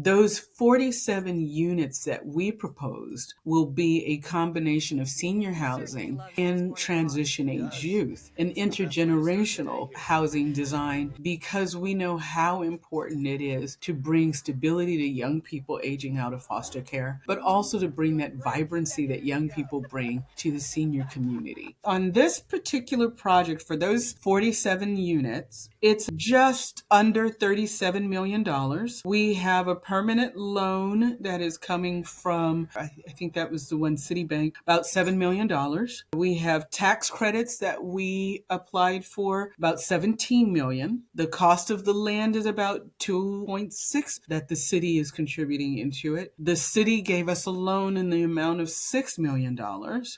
Those 47 units that we proposed will be a combination of senior housing and transition age youth, an intergenerational housing design, because we know how important it is to bring stability to young people aging out of foster care, but also to bring that vibrancy that young people bring to the senior community. On this particular project, for those 47 units, it's just under $37 million. We have a permanent loan that is coming from, I think that was the one, Citi Bank, about $7 million. We have tax credits that we applied for, about $17 million. The cost of the land is about $2.6 that the city is contributing into it. The city gave us a loan in the amount of $6 million.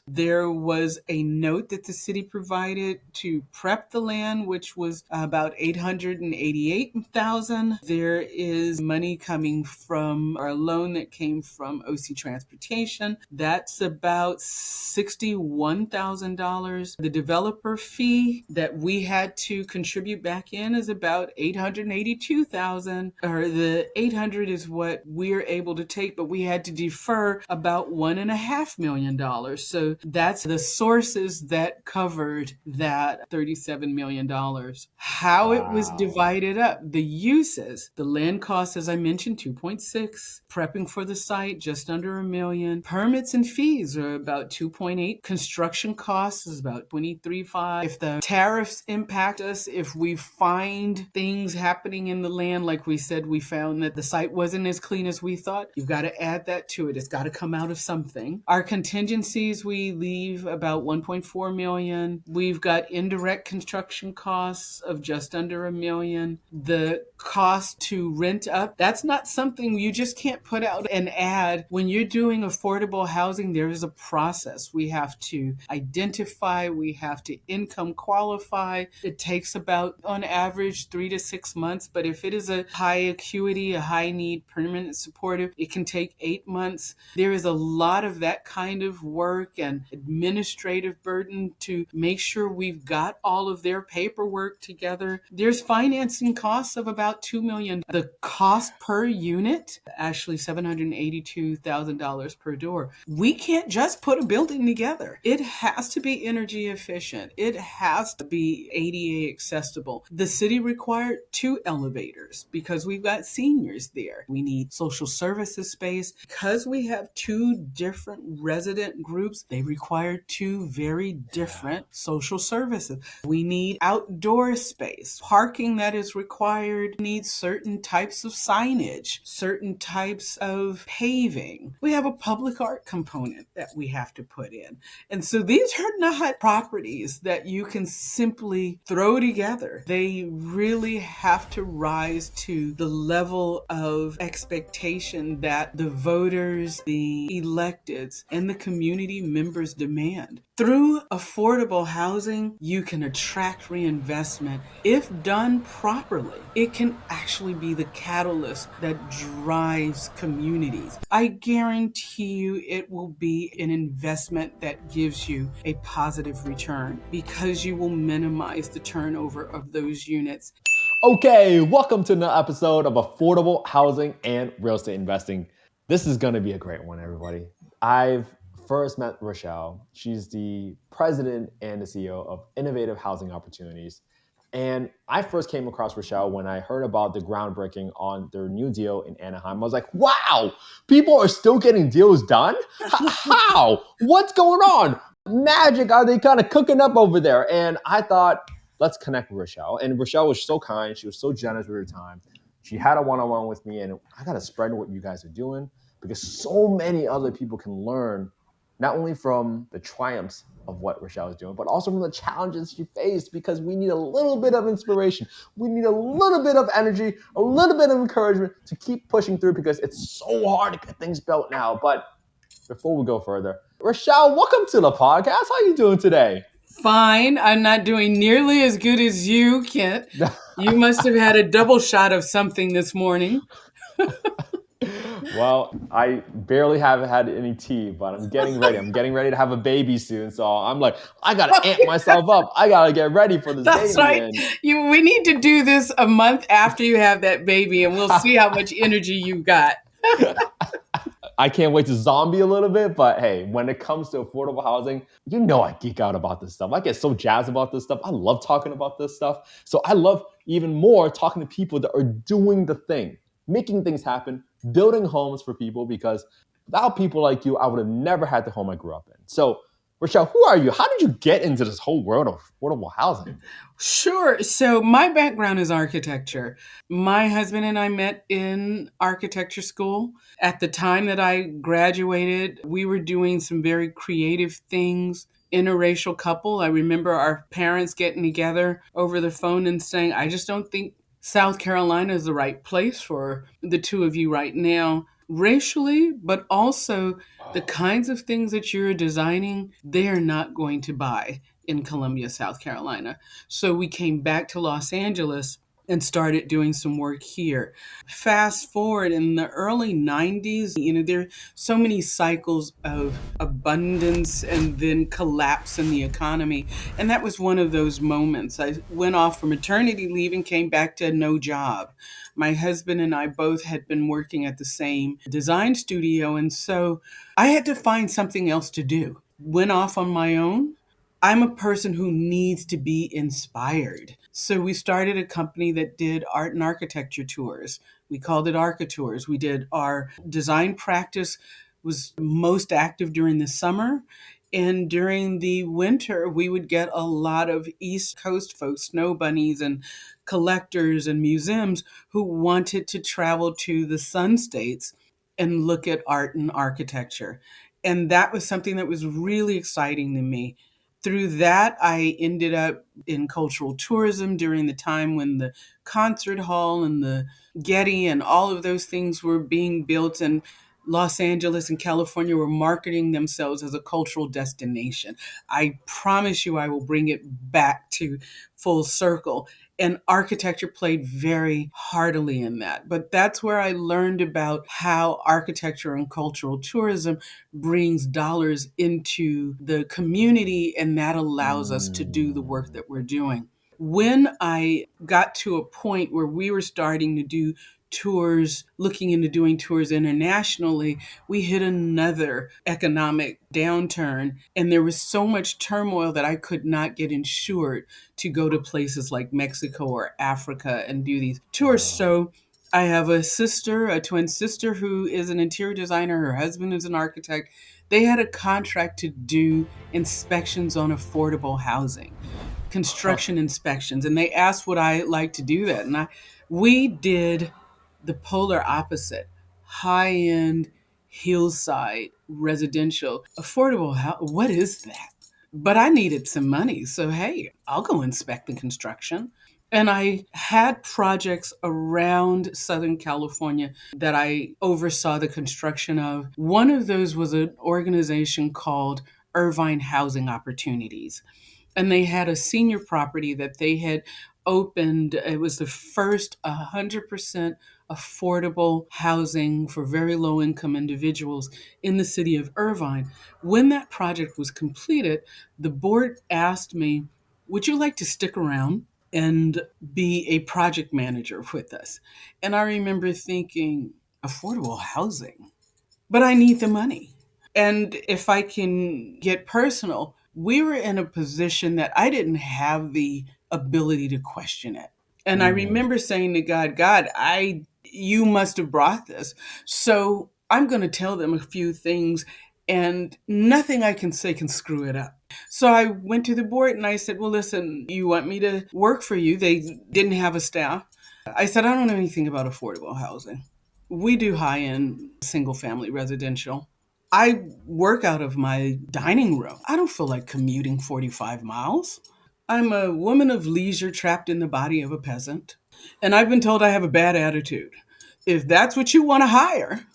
There was a note that the city provided to prep the land, which was about $888,000. There is money coming from our loan that came from OC Transportation. That's about $61,000. The developer fee that we had to contribute back in is about $882,000. Or the $800 is what we're able to take, but we had to defer about $1.5 million. So that's the sources that covered that $37 million. How it was divided up, the uses, the land cost, as I mentioned, 2.6, prepping for the site, just under $1 million. Permits and fees are about 2.8. Construction costs is about 23.5. If the tariffs impact us, if we find things happening in the land, like we said, we found that the site wasn't as clean as we thought, you've got to add that to it. It's got to come out of something. Our contingencies, we leave about 1.4 million. We've got indirect construction costs of just under $1 million. The cost to rent up, that's not something you just can't put out an ad. When you're doing affordable housing, there is a process. We have to identify, we have to income qualify. It takes about, on average, 3 to 6 months. But if it is a high acuity, a high need, permanent supportive, it can take 8 months. There is a lot of that kind of work and administrative burden to make sure we've got all of their paperwork together. There's financing costs of about $2 million. The cost per unit, actually $782,000 per door. We can't just put a building together. It has to be energy efficient. It has to be ADA accessible. The city required 2 elevators because we've got seniors there. We need social services space. Because we have 2 different resident groups, they require 2 very different social services. We need outdoor space. Parking that is required needs certain types of signage, certain types of paving. We have a public art component that we have to put in. And so these are not properties that you can simply throw together. They really have to rise to the level of expectation that the voters, the electeds, and the community members demand. Through affordable housing, you can attract reinvestment. If done properly, it can actually be the catalyst that drives communities. I guarantee you it will be an investment that gives you a positive return because you will minimize the turnover of those units. Okay, welcome to another episode of Affordable Housing and Real Estate Investing. This is going to be a great one, everybody. I've first met Rochelle. She's the president and the CEO of Innovative Housing Opportunities. And I first came across Rochelle when I heard about the groundbreaking on their new deal in Anaheim. I was like, wow, people are still getting deals done? How? What's going on? Magic, are they kind of cooking up over there? And I thought, let's connect with Rochelle. And Rochelle was so kind. She was so generous with her time. She had a one-on-one with me, and I got to spread what you guys are doing because so many other people can learn not only from the triumphs of what Rochelle is doing, but also from the challenges she faced, because we need a little bit of inspiration. We need a little bit of energy, a little bit of encouragement to keep pushing through because it's so hard to get things built now. But before we go further, Rochelle, welcome to the podcast. How are you doing today? Fine. I'm not doing nearly as good as you, Kent. You must have had a double shot of something this morning. Well, I barely have had any tea, but I'm getting ready. I'm getting ready to have a baby soon. So I'm like, I got to amp myself up. I got to get ready for this That's baby. right. And We need to do this a month after you have that baby, and we'll see how much energy you got. I can't wait to zombie a little bit. But hey, when it comes to affordable housing, you know I geek out about this stuff. I get so jazzed about this stuff. I love talking about this stuff. So I love even more talking to people that are doing the thing, making things happen, building homes for people, because without people like you, I would have never had the home I grew up in. So, Rochelle, who are you? How did you get into this whole world of affordable housing? Sure. So, my background is architecture. My husband and I met in architecture school. At the time that I graduated, we were doing some very creative things. Interracial couple. I remember our parents getting together over the phone and saying, I just don't think South Carolina is the right place for the two of you right now, racially, but also the kinds of things that you're designing, they are not going to buy in Columbia, South Carolina. So we came back to Los Angeles and started doing some work here. Fast forward in the early 90s, there are so many cycles of abundance and then collapse in the economy. And that was one of those moments. I went off for maternity leave and came back to no job. My husband and I both had been working at the same design studio. And so I had to find something else to do. Went off on my own. I'm a person who needs to be inspired. So we started a company that did art and architecture tours. We called it Architours. We did our design practice was most active during the summer. And during the winter, we would get a lot of East Coast folks, snow bunnies and collectors and museums who wanted to travel to the sun states and look at art and architecture. And that was something that was really exciting to me. Through that, I ended up in cultural tourism during the time when the concert hall and the Getty and all of those things were being built, and Los Angeles and California were marketing themselves as a cultural destination. I promise you, I will bring it back to full circle. And architecture played very heartily in that. But that's where I learned about how architecture and cultural tourism brings dollars into the community, and that allows us to do the work Mm. that we're doing. When I got to a point where we were starting to do tours, looking into doing tours internationally, we hit another economic downturn. And there was so much turmoil that I could not get insured to go to places like Mexico or Africa and do these tours. Wow. So I have a sister, a twin sister, who is an interior designer. Her husband is an architect. They had a contract to do inspections on affordable housing, construction inspections, and they asked would I like to do that. And we did the polar opposite: high end, hillside, residential, affordable house. What is that? But I needed some money. So, hey, I'll go inspect the construction. And I had projects around Southern California that I oversaw the construction of. One of those was an organization called Irvine Housing Opportunities, and they had a senior property that they had opened. It was the first 100% affordable housing for very low income individuals in the city of Irvine. When that project was completed, the board asked me, would you like to stick around and be a project manager with us? And I remember thinking, affordable housing? But I need the money. And if I can get personal, we were in a position that I didn't have the ability to question it. And I Mm. remember saying to God, God, you must have brought this. So I'm going to tell them a few things, and nothing I can say can screw it up. So I went to the board and I said, well, listen, you want me to work for you? They didn't have a staff. I said, I don't know anything about affordable housing. We do high end single family residential. I work out of my dining room. I don't feel like commuting 45 miles. I'm a woman of leisure trapped in the body of a peasant. And I've been told I have a bad attitude. If that's what you want to hire,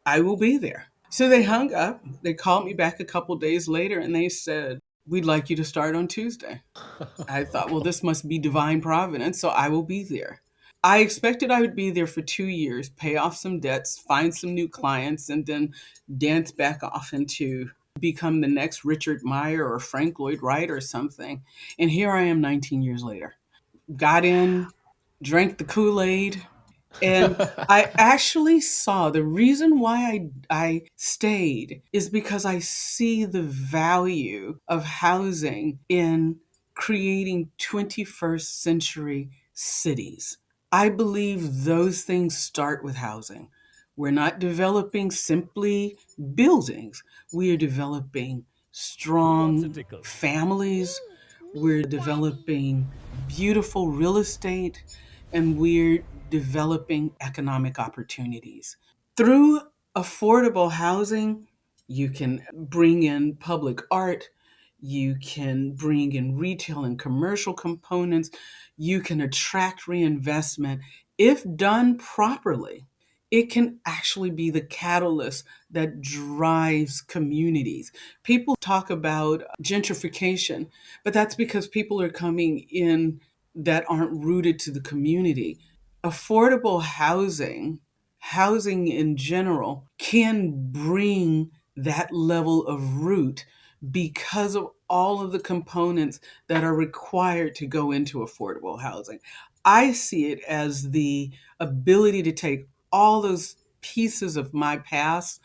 I will be there. So they hung up. They called me back a couple days later and they said, we'd like you to start on Tuesday. I thought, well, this must be divine providence, so I will be there. I expected I would be there for 2 years, pay off some debts, find some new clients, and then dance back off into become the next Richard Meyer or Frank Lloyd Wright or something. And here I am 19 years later. Got in, drank the Kool-Aid, and I actually saw the reason why I stayed is because I see the value of housing in creating 21st century cities. I believe those things start with housing. We're not developing simply buildings, we are developing strong families, we're developing beautiful real estate, and we're developing economic opportunities. Through affordable housing, you can bring in public art, you can bring in retail and commercial components, you can attract reinvestment. If done properly, it can actually be the catalyst that drives communities. People talk about gentrification, but that's because people are coming in that aren't rooted to the community. Affordable housing in general, can bring that level of root because of all of the components that are required to go into affordable housing. I see it as the ability to take all those pieces of my past,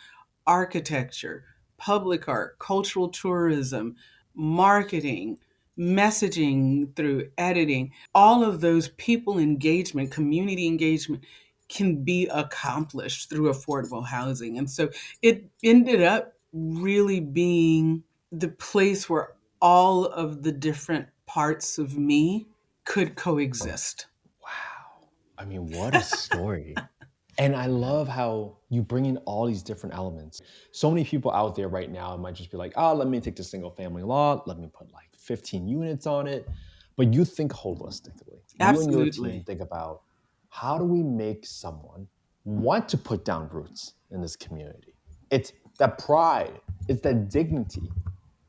architecture, public art, cultural tourism, marketing, messaging through editing, all of those people engagement, community engagement can be accomplished through affordable housing. And so it ended up really being the place where all of the different parts of me could coexist. Wow. I mean, what a story. And I love how you bring in all these different elements. So many people out there right now might just be like, oh, let me take the single family lot, let me put like 15 units on it. But you think holistically. You and your team Absolutely. think about how do we make someone want to put down roots in this community? It's that pride, it's that dignity,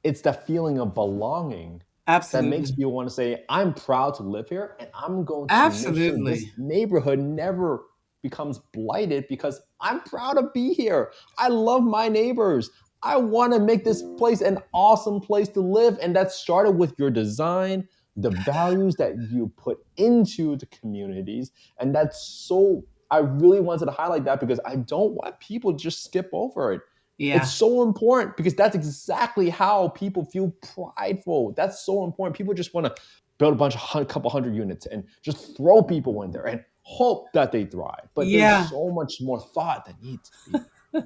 it's that feeling of belonging that makes Absolutely. people want to say, I'm proud to live here and I'm going to make sure this Absolutely. neighborhood never becomes blighted because I'm proud to be here. I love my neighbors. I want to make this place an awesome place to live. And that started with your design, the values that you put into the communities. And that's so, I really wanted to highlight that because I don't want people to just skip over it. It's Yeah. so important because that's exactly how people feel prideful. That's so important. People just want to build a couple hundred units and just throw people in there and hope that they thrive. But there's Yeah. so much more thought that needs to be.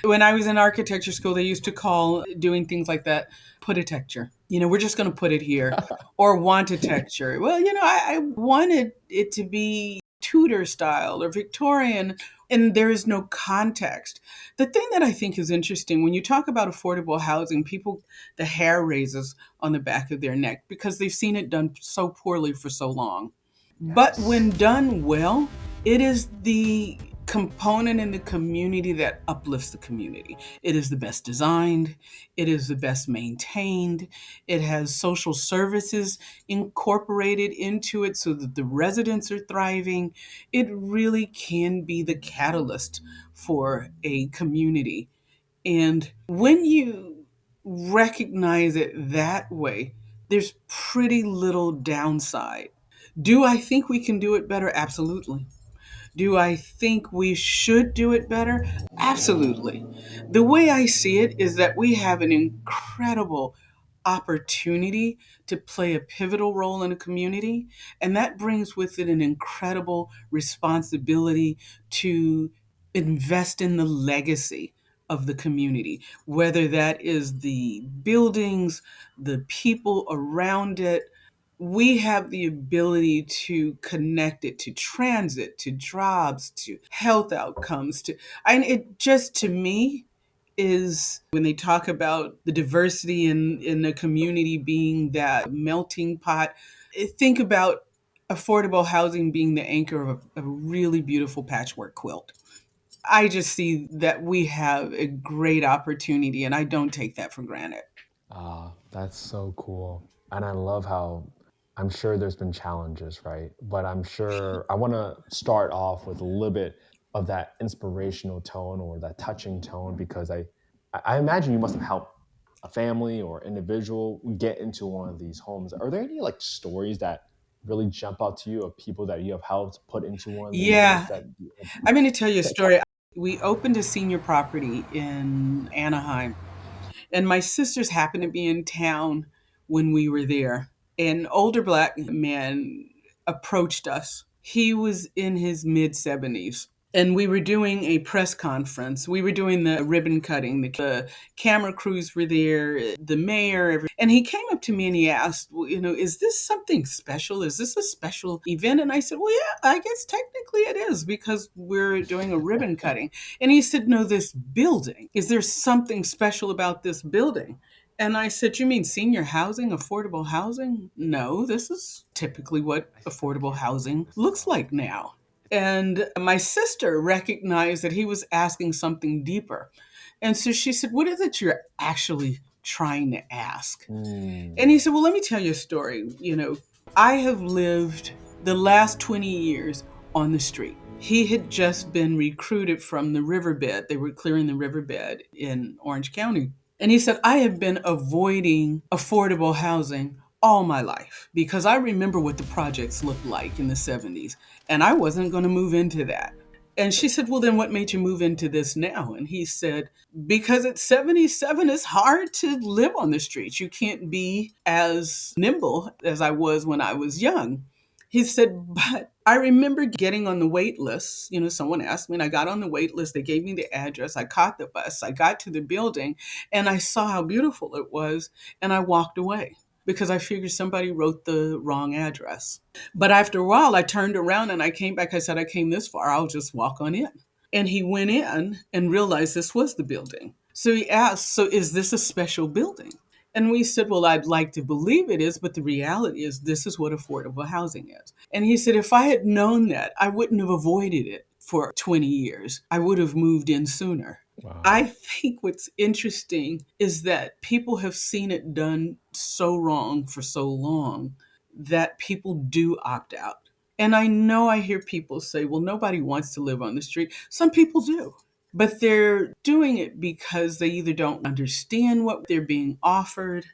When I was in architecture school, they used to call doing things like that put-a-texture. We're just going to put it here, or want-a-texture. Well, I wanted it to be Tudor style or Victorian, and there is no context. The thing that I think is interesting when you talk about affordable housing, people, the hair raises on the back of their neck because they've seen it done so poorly for so long. But Yes. when done well, it is the component in the community that uplifts the community. It is the best designed, it is the best maintained, it has social services incorporated into it so that the residents are thriving. It really can be the catalyst for a community. And when you recognize it that way, there's pretty little downside. Do I think we can do it better? Absolutely. Do I think we should do it better? Absolutely. The way I see it is that we have an incredible opportunity to play a pivotal role in a community, and that brings with it an incredible responsibility to invest in the legacy of the community, whether that is the buildings, the people around it. We have the ability to connect it to transit, to jobs, to health outcomes, to and it just to me is when they talk about the diversity in the community being that melting pot, think about affordable housing being the anchor of a really beautiful patchwork quilt. I just see that we have a great opportunity and I don't take that for granted. That's so cool. And I love how I'm sure there's been challenges, right? But I'm sure I want to start off with a little bit of that inspirational tone or that touching tone because I imagine you must have helped a family or individual get into one of these homes. Are there any like stories that really jump out to you of people that you have helped put into one of these units Yeah, that I'm going to tell you a story. We opened a senior property in Anaheim, and my sisters happened to be in town when we were there. An older black man approached us. He was in his mid 70s. And we were doing a press conference. We were doing the ribbon cutting. The camera crews were there, the mayor. And he came up to me and he asked, well, is this something special? Is this a special event? And I said, well, yeah, I guess technically it is because we're doing a ribbon cutting. And he said, no, this building, is there something special about this building? And I said, you mean senior housing, affordable housing? No, this is typically what affordable housing looks like now. And my sister recognized that he was asking something deeper. And so she said, what is it you're actually trying to ask? And Mm, he said, well, let me tell you a story. I have lived the last 20 years on the street. He had just been recruited from the riverbed. They were clearing the riverbed in Orange County. And he said, I have been avoiding affordable housing all my life because I remember what the projects looked like in the 70s, and I wasn't going to move into that. And she said, well, then what made you move into this now? And he said, because at 77, it's hard to live on the streets. You can't be as nimble as I was when I was young. He said, but I remember getting on the wait list. Someone asked me, and I got on the wait list. They gave me the address. I caught the bus. I got to the building, and I saw how beautiful it was, and I walked away because I figured somebody wrote the wrong address. But after a while, I turned around and I came back. I said, I came this far. I'll just walk on in. And he went in and realized this was the building. So he asked, so is this a special building? And we said, well, I'd like to believe it is, but the reality is this is what affordable housing is. And he said, if I had known that, I wouldn't have avoided it for 20 years. I would have moved in sooner. I wow. think what's interesting is that people have seen it done so wrong for so long that people do opt out. And I know I hear people say, well, nobody wants to live on the street. Some people do, but they're doing it because they either don't understand what they're being offered.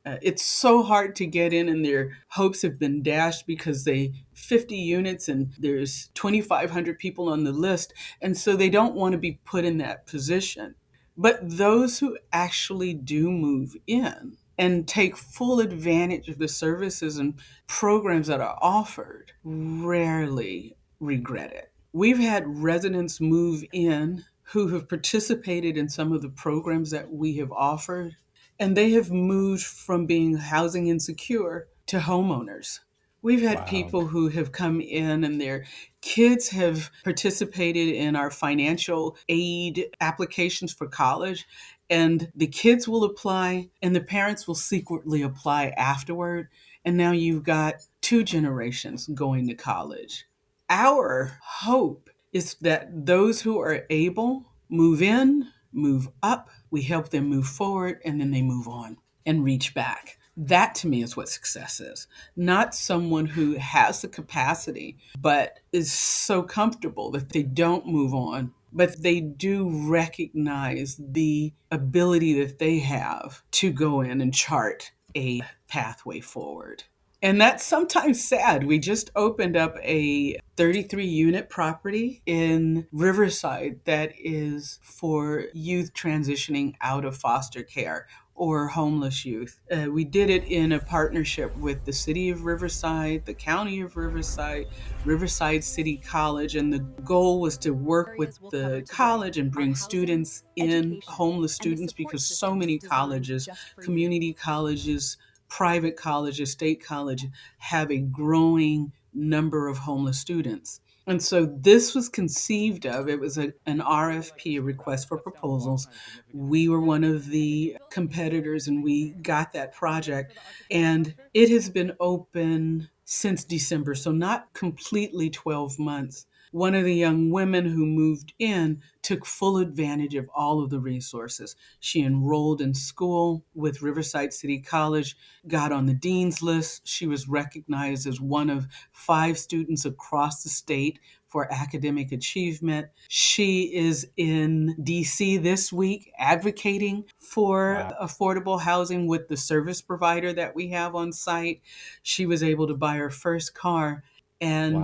It's so hard to get in, and their hopes have been dashed because they 50 units and there's 2,500 people on the list, and so they don't want to be put in that position. But those who actually do move in and take full advantage of the services and programs that are offered rarely regret it. We've had residents move in who have participated in some of the programs that we have offered, and they have moved from being housing insecure to homeowners. We've had Wow. people who have come in and their kids have participated in our financial aid applications for college, and the kids will apply and the parents will secretly apply afterward. And now you've got two generations going to college. Our hope is that those who are able move in, move up, we help them move forward, and then they move on and reach back. That to me is what success is. Not someone who has the capacity but is so comfortable that they don't move on, but they do recognize the ability that they have to go in and chart a pathway forward. And that's sometimes sad. We just opened up a 33 unit property in Riverside that is for youth transitioning out of foster care or homeless youth. We did it in a partnership with the city of Riverside, the county of Riverside, Riverside City College, and the goal was to work with the college and bring students in, homeless students, because so many colleges, community colleges, private colleges, state colleges have a growing number of homeless students. And so this was conceived of, it was an RFP, a request for proposals. We were one of the competitors and we got that project. And it has been open since December, so not completely 12 months. one of the young women who moved in took full advantage of all of the resources. She enrolled in school with Riverside City College, got on the dean's list. She was recognized as one of 5 students across the state for academic achievement. She is in DC this week advocating for Wow. affordable housing with the service provider that we have on site. She was able to buy her first car, and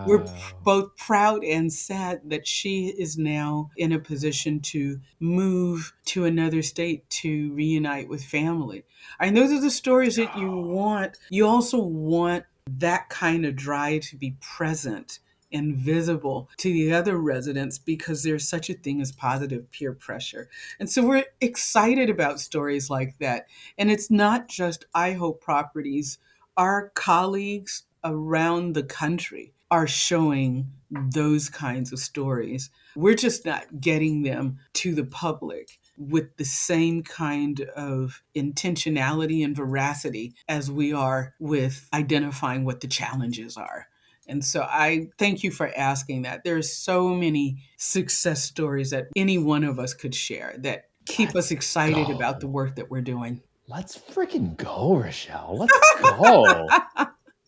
we're Wow. both proud and sad that she is now in a position to move to another state to reunite with family. And those are the stories that you want. You also want that kind of drive to be present and visible to the other residents because there's such a thing as positive peer pressure. And so we're excited about stories like that. And it's not just I Hope Properties. Our colleagues around the country are showing those kinds of stories. We're just not getting them to the public with the same kind of intentionality and veracity as we are with identifying what the challenges are. And so I thank you for asking that. There's so many success stories that any one of us could share that keep us Let's excited about the go. work that we're doing. Let's freaking go, Rochelle. Let's go.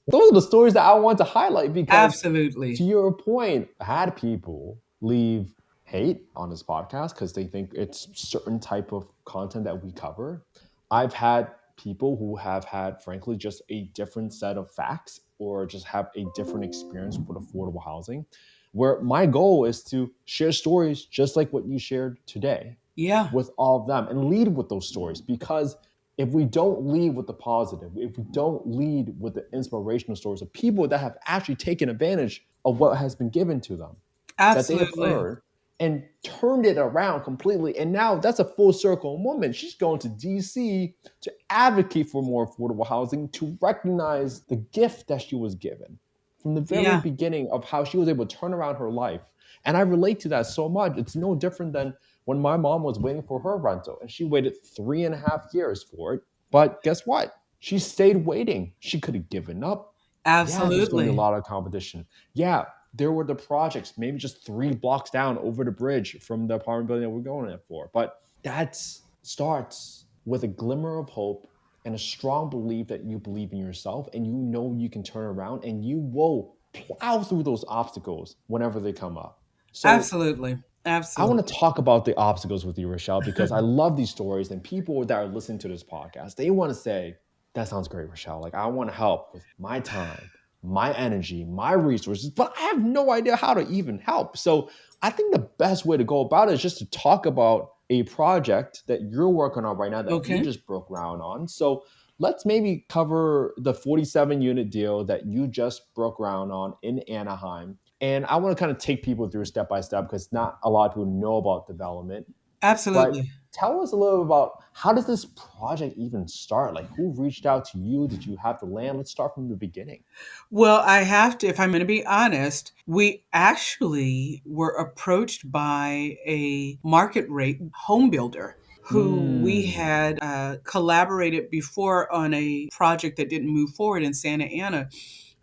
Those are the stories that I want to highlight because, to Absolutely. your point, I had people leave hate on this podcast because they think it's certain type of content that we cover. I've had people who have had, frankly, just a different set of facts or just have a different experience with affordable housing. Where my goal is to share stories just like what you shared today Yeah, with all of them and lead with those stories because if we don't lead with the positive, if we don't lead with the inspirational stories of people that have actually taken advantage of what has been given to them, that they have absolutely. earned and turned it around completely. And now that's a full circle moment. She's going to DC to advocate for more affordable housing, to recognize the gift that she was given from the very Yeah, beginning of how she was able to turn around her life. And I relate to that so much. It's no different than when my mom was waiting for her rental and she waited 3.5 years for it. But guess what? She stayed waiting. She could have given up. Yeah, there's going to be a absolutely. lot of competition. Yeah, there were the projects, maybe just 3 blocks down over the bridge from the apartment building that we're going in for. But that starts with a glimmer of hope and a strong belief that you believe in yourself and you know you can turn around and you will plow through those obstacles whenever they come up. So Absolutely. I want Absolutely. to talk about the obstacles with you, Rochelle, because I love these stories and people that are listening to this podcast, they want to say, that sounds great, Rochelle. Like, I want to help with my time, my energy, my resources, but I have no idea how to even help. So I think the best way to go about it is just to talk about a project that you're working on right now that you Okay. just broke ground on. So let's maybe cover the 47 unit deal that you just broke ground on in Anaheim. And I want to kind of take people through step by step because not a lot of people know about development. But Absolutely. tell us a little bit about how does this project even start? Like who reached out to you? Did you have the land? Let's start from the beginning. Well, I have to, if I'm going to be honest, we actually were approached by a market rate home builder who we Mm. had collaborated before on a project that didn't move forward in Santa Ana.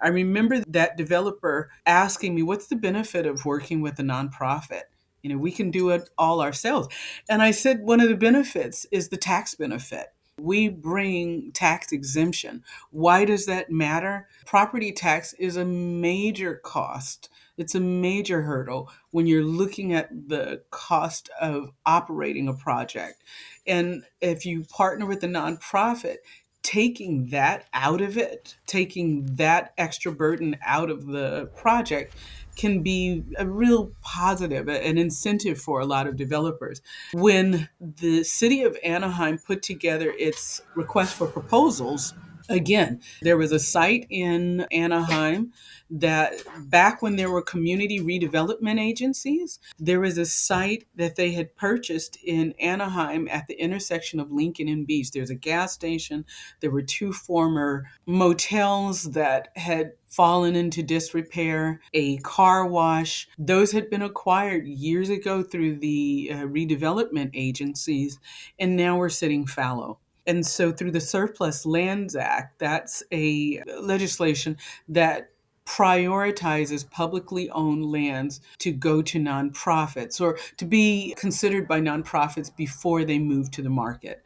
I remember that developer asking me, what's the benefit of working with a nonprofit? You know, we can do it all ourselves. And I said, one of the benefits is the tax benefit. We bring tax exemption. Why does that matter? Property tax is a major cost. It's a major hurdle when you're looking at the cost of operating a project. And if you partner with a nonprofit, taking that out of it, taking that extra burden out of the project can be a real positive, an incentive for a lot of developers. When the city of Anaheim put together its request for proposals, again, there was a site in Anaheim that back when there were community redevelopment agencies, there was a site that they had purchased in Anaheim at the intersection of Lincoln and Beach. There's a gas station. There were 2 former motels that had fallen into disrepair, a car wash. Those had been acquired years ago through the redevelopment agencies, and now we're sitting fallow. And so, through the Surplus Lands Act, that's a legislation that prioritizes publicly owned lands to go to nonprofits or to be considered by nonprofits before they move to the market.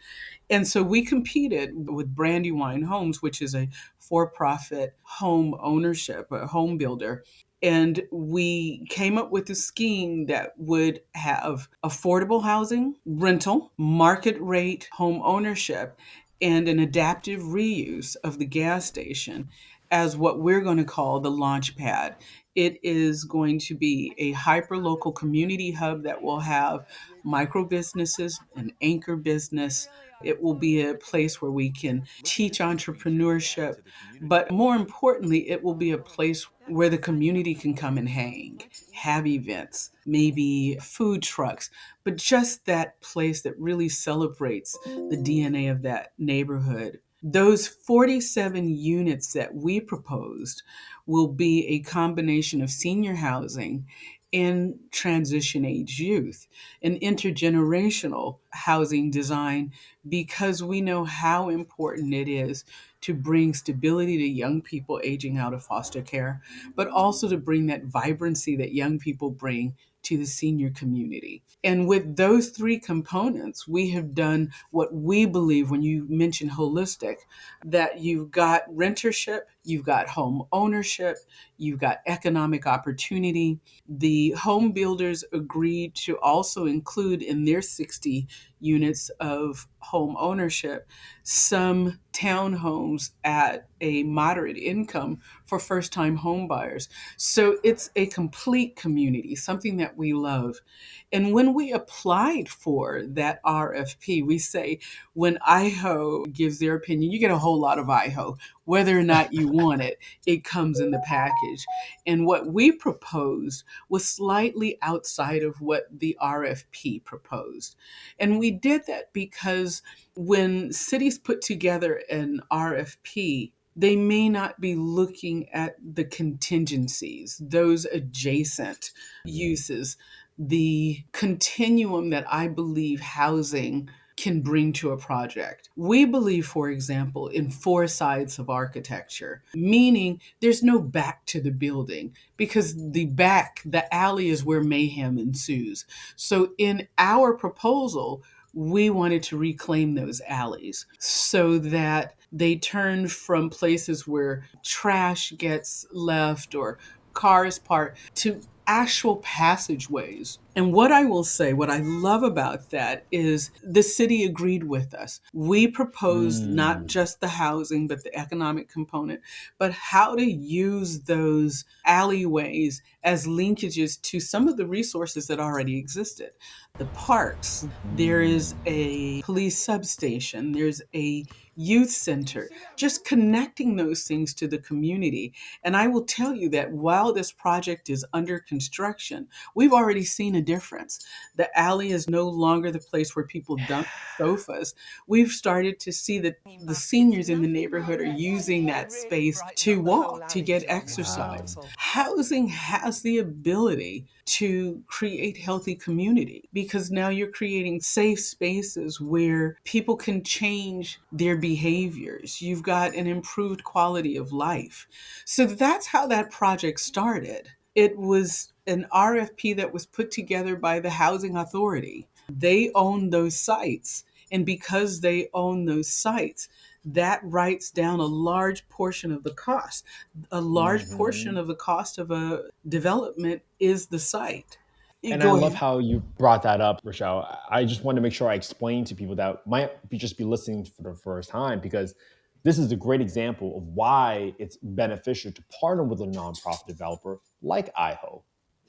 And so we competed with Brandywine Homes, which is a for profit home ownership, a home builder. And we came up with a scheme that would have affordable housing, rental, market rate home ownership, and an adaptive reuse of the gas station as what we're going to call the launch pad. It is going to be a hyper local community hub that will have micro businesses, an anchor business. It will be a place where we can teach entrepreneurship, but more importantly, it will be a place where the community can come and hang, have events, maybe food trucks, but just that place that really celebrates the DNA of that neighborhood. Those 47 units that we proposed will be a combination of senior housing and transition age youth, an intergenerational housing design, because we know how important it is to bring stability to young people aging out of foster care, but also to bring that vibrancy that young people bring to the senior community. And with those three components, we have done what we believe when you mention holistic, that you've got rentership, you've got home ownership, you've got economic opportunity. The home builders agreed to also include in their 60 units of home ownership some townhomes at a moderate income for first time home buyers. So it's a complete community, something that we love. And when we applied for that RFP, we say when IHO gives their opinion, you get a whole lot of IHO. Whether or not you want it, it comes in the package. And what we proposed was slightly outside of what the RFP proposed. And we did that because when cities put together an RFP, they may not be looking at the contingencies, those adjacent uses, the continuum that I believe housing can bring to a project. We believe, for example, in four sides of architecture, meaning there's no back to the building because the back, the alley is where mayhem ensues. So in our proposal, we wanted to reclaim those alleys so that they turn from places where trash gets left or cars parked to actual passageways. And what I will say, what I love about that is the city agreed with us. We proposed not Mm. just the housing, but the economic component, but how to use those alleyways as linkages to some of the resources that already existed. The parks, there is a police substation, there's a youth center, just connecting those things to the community. And I will tell you that while this project is under construction, we've already seen a difference. The alley is no longer the place where people dump sofas. We've started to see that the seniors in the neighborhood are using that space to walk, to get Wow. exercise. Housing has the ability to create healthy community because now you're creating safe spaces where people can change their behaviors. You've got an improved quality of life. So that's how that project started. It was an RFP that was put together by the Housing Authority. They own those sites. And because they own those sites, that writes down a large portion of the cost. A large portion Mhm. of the cost of a development is the site. You And I go love ahead. how you brought that up, Rochelle. I just want to make sure I explain to people that might be just be listening for the first time because this is a great example of why it's beneficial to partner with a nonprofit developer like IHO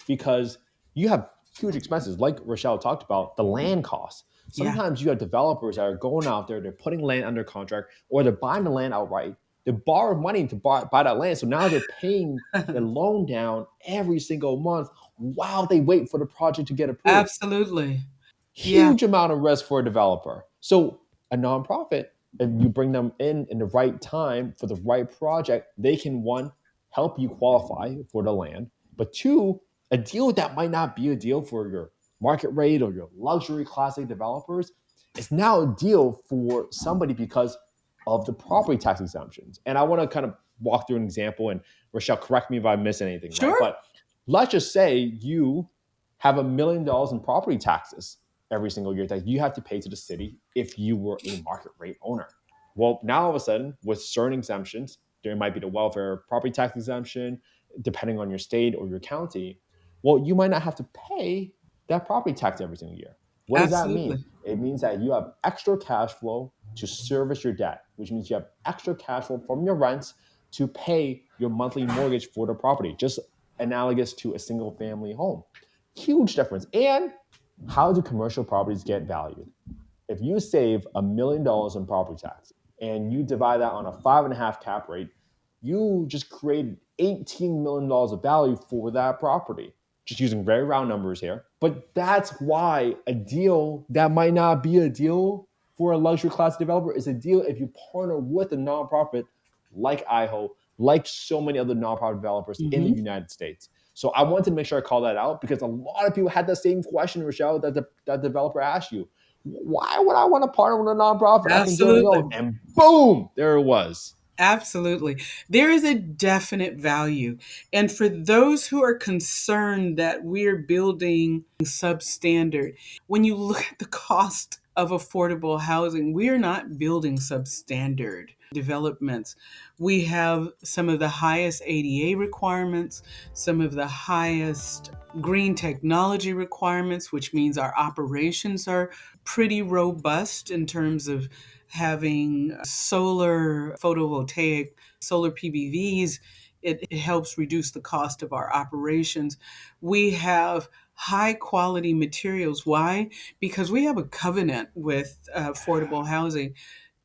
because you have huge expenses, like Rochelle talked about, the land costs. Yeah. Sometimes you have developers that are going out there, they're putting land under contract, or they're buying the land outright. They borrow money to buy that land. So now they're paying the loan down every single month while they wait for the project to get approved. Absolutely. Yeah. Huge amount of risk for a developer. So a nonprofit, if you bring them in the right time for the right project, they can one help you qualify for the land, but two, a deal that might not be a deal for your market rate or your luxury classic developers is now a deal for somebody because of the property tax exemptions. And I want to kind of walk through an example, and Rochelle, correct me if I miss anything, right? Sure. But let's just say you have $1 million in property taxes every single year that you have to pay to the city if you were a market rate owner. Well, now all of a sudden, with certain exemptions, there might be the welfare property tax exemption, depending on your state or your county. Well, you might not have to pay that property tax every single year. What does that mean? Absolutely. It means that you have extra cash flow to service your debt, which means you have extra cash flow from your rents to pay your monthly mortgage for the property, just analogous to a single family home. Huge difference. And how do commercial properties get valued? If you save $1 million in property tax and you divide that on a 5.5 cap rate, you just created $18 million of value for that property. Just using very round numbers here. But that's why a deal that might not be a deal for a luxury class developer is a deal if you partner with a nonprofit like IHO, like so many other nonprofit developers in the Hmm. United States. So I wanted to make sure I call that out because a lot of people had the same question, Rochelle, that that developer asked you. Why would I want to partner with a nonprofit? I can get a Absolutely. loan. And boom, there it was. Absolutely. There is a definite value. And for those who are concerned that we're building substandard, when you look at the cost of affordable housing, we are not building substandard developments. We have some of the highest ADA requirements, some of the highest green technology requirements, which means our operations are pretty robust in terms of having solar photovoltaic, solar PVVs. It helps reduce the cost of our operations. We have high quality materials. Why? Because we have a covenant with affordable housing.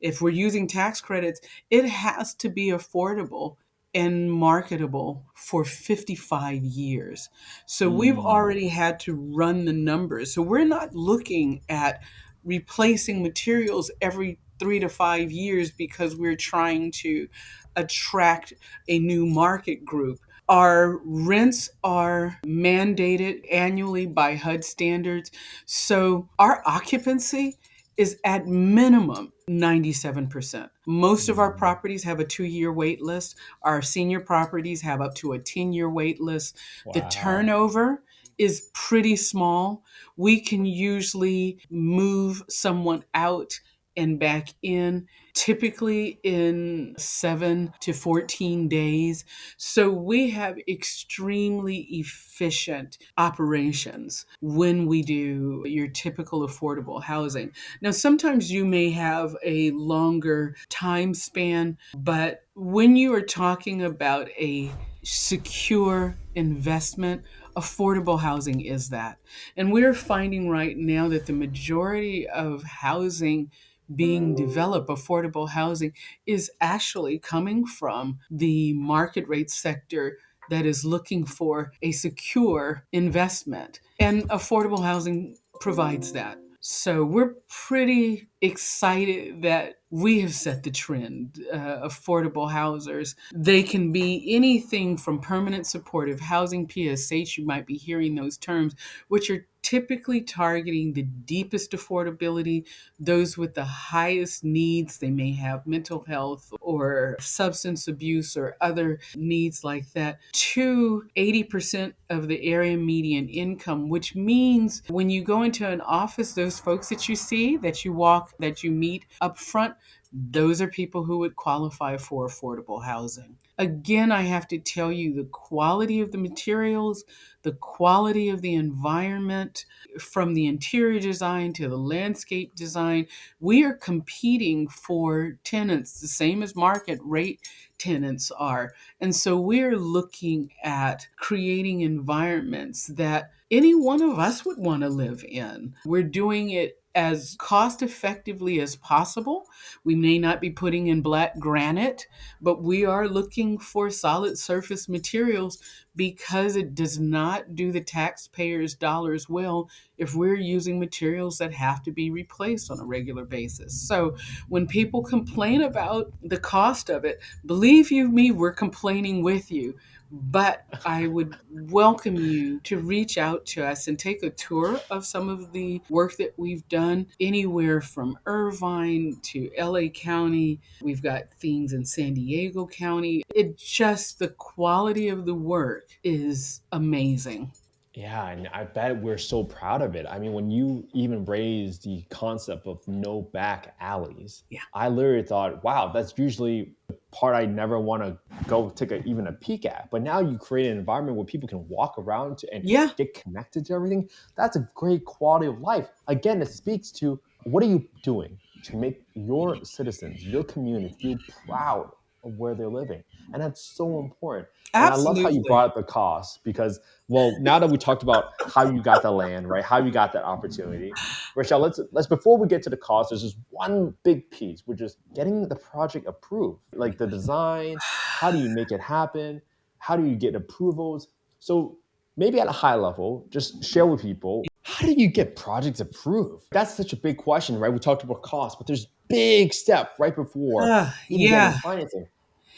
If we're using tax credits, it has to be affordable and marketable for 55 years. So we've Mm, already had to run the numbers. So we're not looking at replacing materials every 3 to 5 years because we're trying to attract a new market group. Our rents are mandated annually by HUD standards. So our occupancy is at minimum 97%. Most of our mm, properties have a 2 year wait list. Our senior properties have up to a 10-year wait list. The wow. turnover is pretty small. We can usually move someone out and back in typically in 7 to 14 days. So we have extremely efficient operations when we do your typical affordable housing. Now, sometimes you may have a longer time span, but when you are talking about a secure investment, affordable housing is that. And we're finding right now that the majority of housing being developed, affordable housing, is actually coming from the market rate sector that is looking for a secure investment. And affordable housing provides that. So we're pretty excited that we have set the trend. Affordable housers, they can be anything from permanent supportive housing, PSH, you might be hearing those terms, which are typically targeting the deepest affordability, those with the highest needs. They may have mental health or substance abuse or other needs like that, to 80% of the area median income, which means when you go into an office, those folks that you see, that you walk, that you meet up front, those are people who would qualify for affordable housing. Again, I have to tell you the quality of the materials, the quality of the environment, from the interior design to the landscape design, we are competing for tenants the same as market rate tenants are. And so we're looking at creating environments that any one of us would want to live in. We're doing it as cost effectively as possible. We may not be putting in black granite, but we are looking for solid surface materials because it does not do the taxpayers' dollars well if we're using materials that have to be replaced on a regular basis. So when people complain about the cost of it, believe you me, we're complaining with you. But I would welcome you to reach out to us and take a tour of some of the work that we've done anywhere from Irvine to LA County. We've got things in San Diego County. It just, the quality of the work is amazing. Yeah, and I bet we're so proud of it. I mean, when you even raised the concept of no back alleys, Yeah. I literally thought, wow, that's usually the part I never want to go take even a peek at. But now you create an environment where people can walk around and Yeah. get connected to everything. That's a great quality of life. Again, it speaks to what are you doing to make your citizens, your community feel proud of where they're living. And that's so important. And I love how you Absolutely. brought up the cost because, well, now that we talked about how you got the land, right? How you got that opportunity, Rochelle, let's before we get to the cost, there's just one big piece, which is getting the project approved, like the design. How do you make it happen? How do you get approvals? So maybe at a high level, just share with people how do you get projects approved? That's such a big question, right? We talked about cost, but there's big step right before even getting Yeah. financing.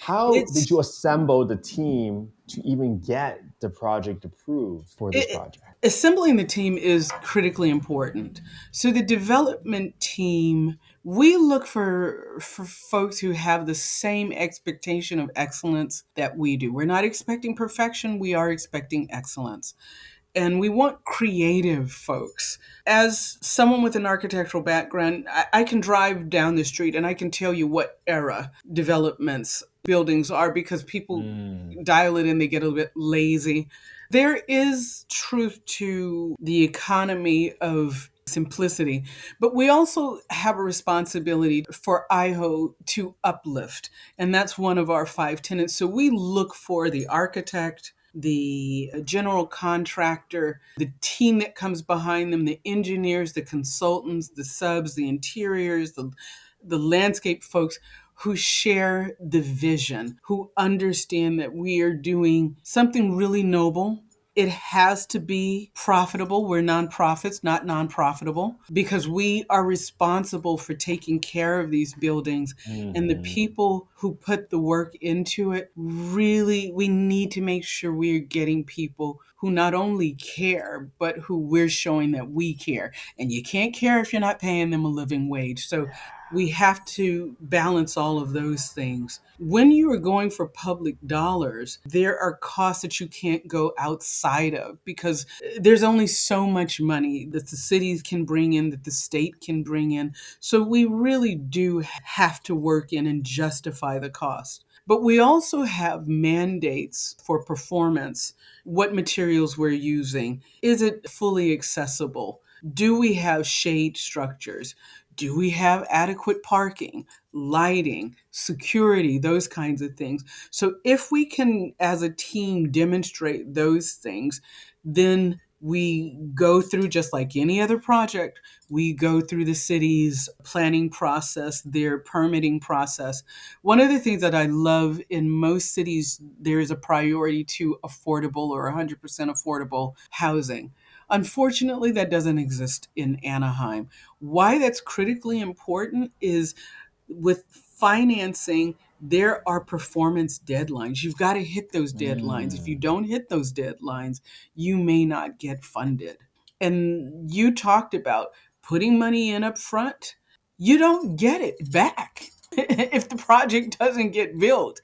How did It's you assemble the team to even get the project approved for this it, project? assembling the team is critically important. So the development team, we look for folks who have the same expectation of excellence that we do. We're not expecting perfection, we are expecting excellence. And we want creative folks. As someone with an architectural background, I can drive down the street and I can tell you what era developments, buildings are because people Mm, dial it in, they get a little bit lazy. There is truth to the economy of simplicity, but we also have a responsibility for IHO to uplift. And that's one of our five tenets. So we look for the architect, the general contractor, the team that comes behind them, the engineers, the consultants, the subs, the interiors, the landscape folks who share the vision, who understand that we are doing something really noble. It has to be profitable. We're nonprofits, not non-profitable, because we are responsible for taking care of these buildings. And the mhm. people who put the work into it, really, we need to make sure we're getting people who not only care, but who we're showing that we care. And you can't care if you're not paying them a living wage. So we have to balance all of those things. When you are going for public dollars, there are costs that you can't go outside of because there's only so much money that the cities can bring in, that the state can bring in. So we really do have to work in and justify the cost. But we also have mandates for performance, what materials we're using. Is it fully accessible? Do we have shade structures? Do we have adequate parking, lighting, security, those kinds of things? So, if we can, as a team, demonstrate those things, then we go through, just like any other project, we go through the city's planning process, their permitting process. One of the things that I love in most cities, there is a priority to affordable or 100% affordable housing. Unfortunately, that doesn't exist in Anaheim. Why that's critically important is with financing, there are performance deadlines. You've got to hit those deadlines. If you Mm, don't hit those deadlines, you may not get funded. And you talked about putting money in up front, you don't get it back if the project doesn't get built.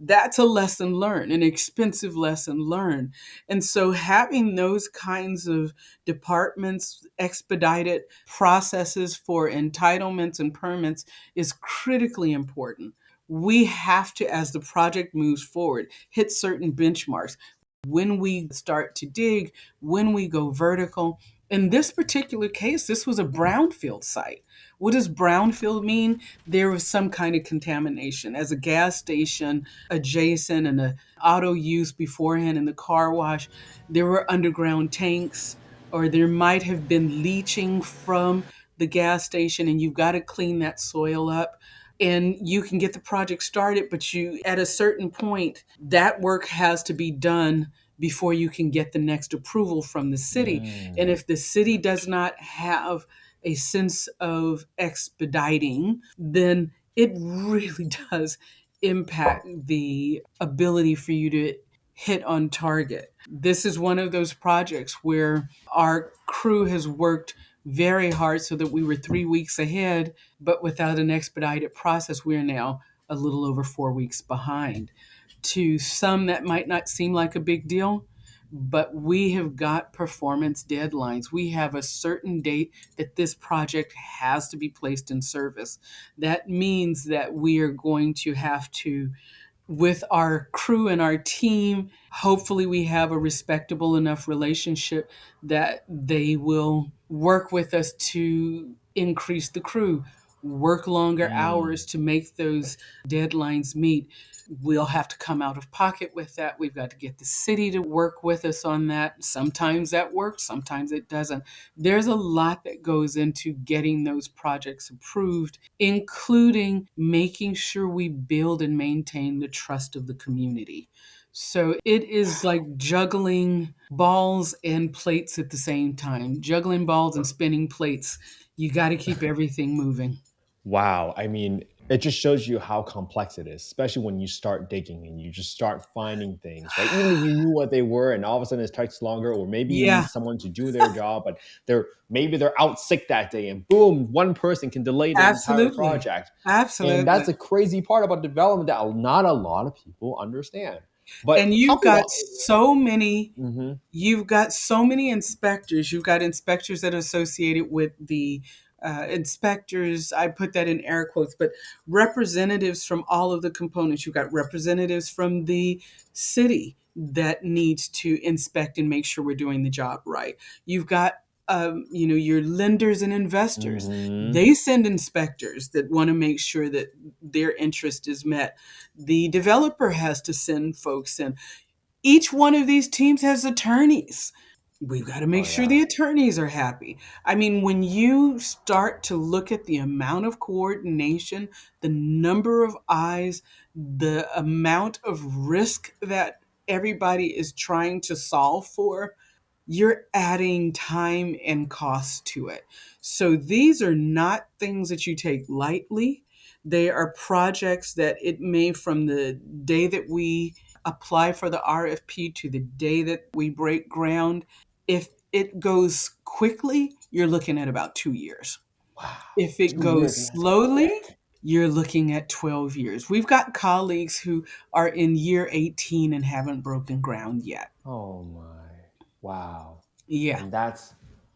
That's a lesson learned, an expensive lesson learned. And so having those kinds of departments, expedited processes for entitlements and permits is critically important. We have to, as the project moves forward, hit certain benchmarks. When we start to dig, when we go vertical. In this particular case, this was a brownfield site. What does brownfield mean? There was some kind of contamination. As a gas station adjacent and a auto use beforehand in the car wash, there were underground tanks, or there might have been leaching from the gas station, and you've got to clean that soil up. And you can get the project started, but you, at a certain point, that work has to be done before you can get the next approval from the city. And mm. if the city does not have a sense of expediting, then it really does impact the ability for you to hit on target. This is one of those projects where our crew has worked very hard so that we were 3 weeks ahead, but without an expedited process, we're now a little over 4 weeks behind. To some, that might not seem like a big deal, but we have got performance deadlines. We have a certain date that this project has to be placed in service. That means that we are going to have to, with our crew and our team, hopefully we have a respectable enough relationship that they will work with us to increase the crew, work longer Mm. hours to make those deadlines meet. We'll have to come out of pocket with that. We've got to get the city to work with us on that. Sometimes that works, sometimes it doesn't. There's a lot that goes into getting those projects approved, including making sure we build and maintain the trust of the community. So it is like juggling balls and plates at the same time, juggling balls and spinning plates. You got to keep everything moving. Wow. I mean, it just shows you how complex it is, especially when you start digging and you just start finding things, right? Even if you knew what they were and all of a sudden it takes longer, or maybe you need Yeah, someone to do their job, but they're out sick that day and boom, one person can delay the entire absolutely. project. And that's Absolutely. the crazy part about development that not a lot of people understand. But And tell me about Mhm. you've got so many inspectors. You've got inspectors that are associated with the inspectors, I put that in air quotes, but representatives from all of the components. You've got representatives from the city that needs to inspect and make sure we're doing the job right. You've got your lenders and investors. Mhm. They send inspectors that want to make sure that their interest is met. The developer has to send folks in. Each one of these teams has attorneys. We've got to Oh make sure yeah. the attorneys are happy. I mean, when you start to look at the amount of coordination, the number of eyes, the amount of risk that everybody is trying to solve for, you're adding time and cost to it. So these are not things that you take lightly. They are projects that it may, from the day that we apply for the RFP to the day that we break ground, if it goes quickly, you're looking at about 2 years. Wow. If it 2 years goes and that's slowly, quick. you're looking at 12 years. We've got colleagues who are in year 18 and haven't broken ground yet. Oh my. Wow. Yeah. And that's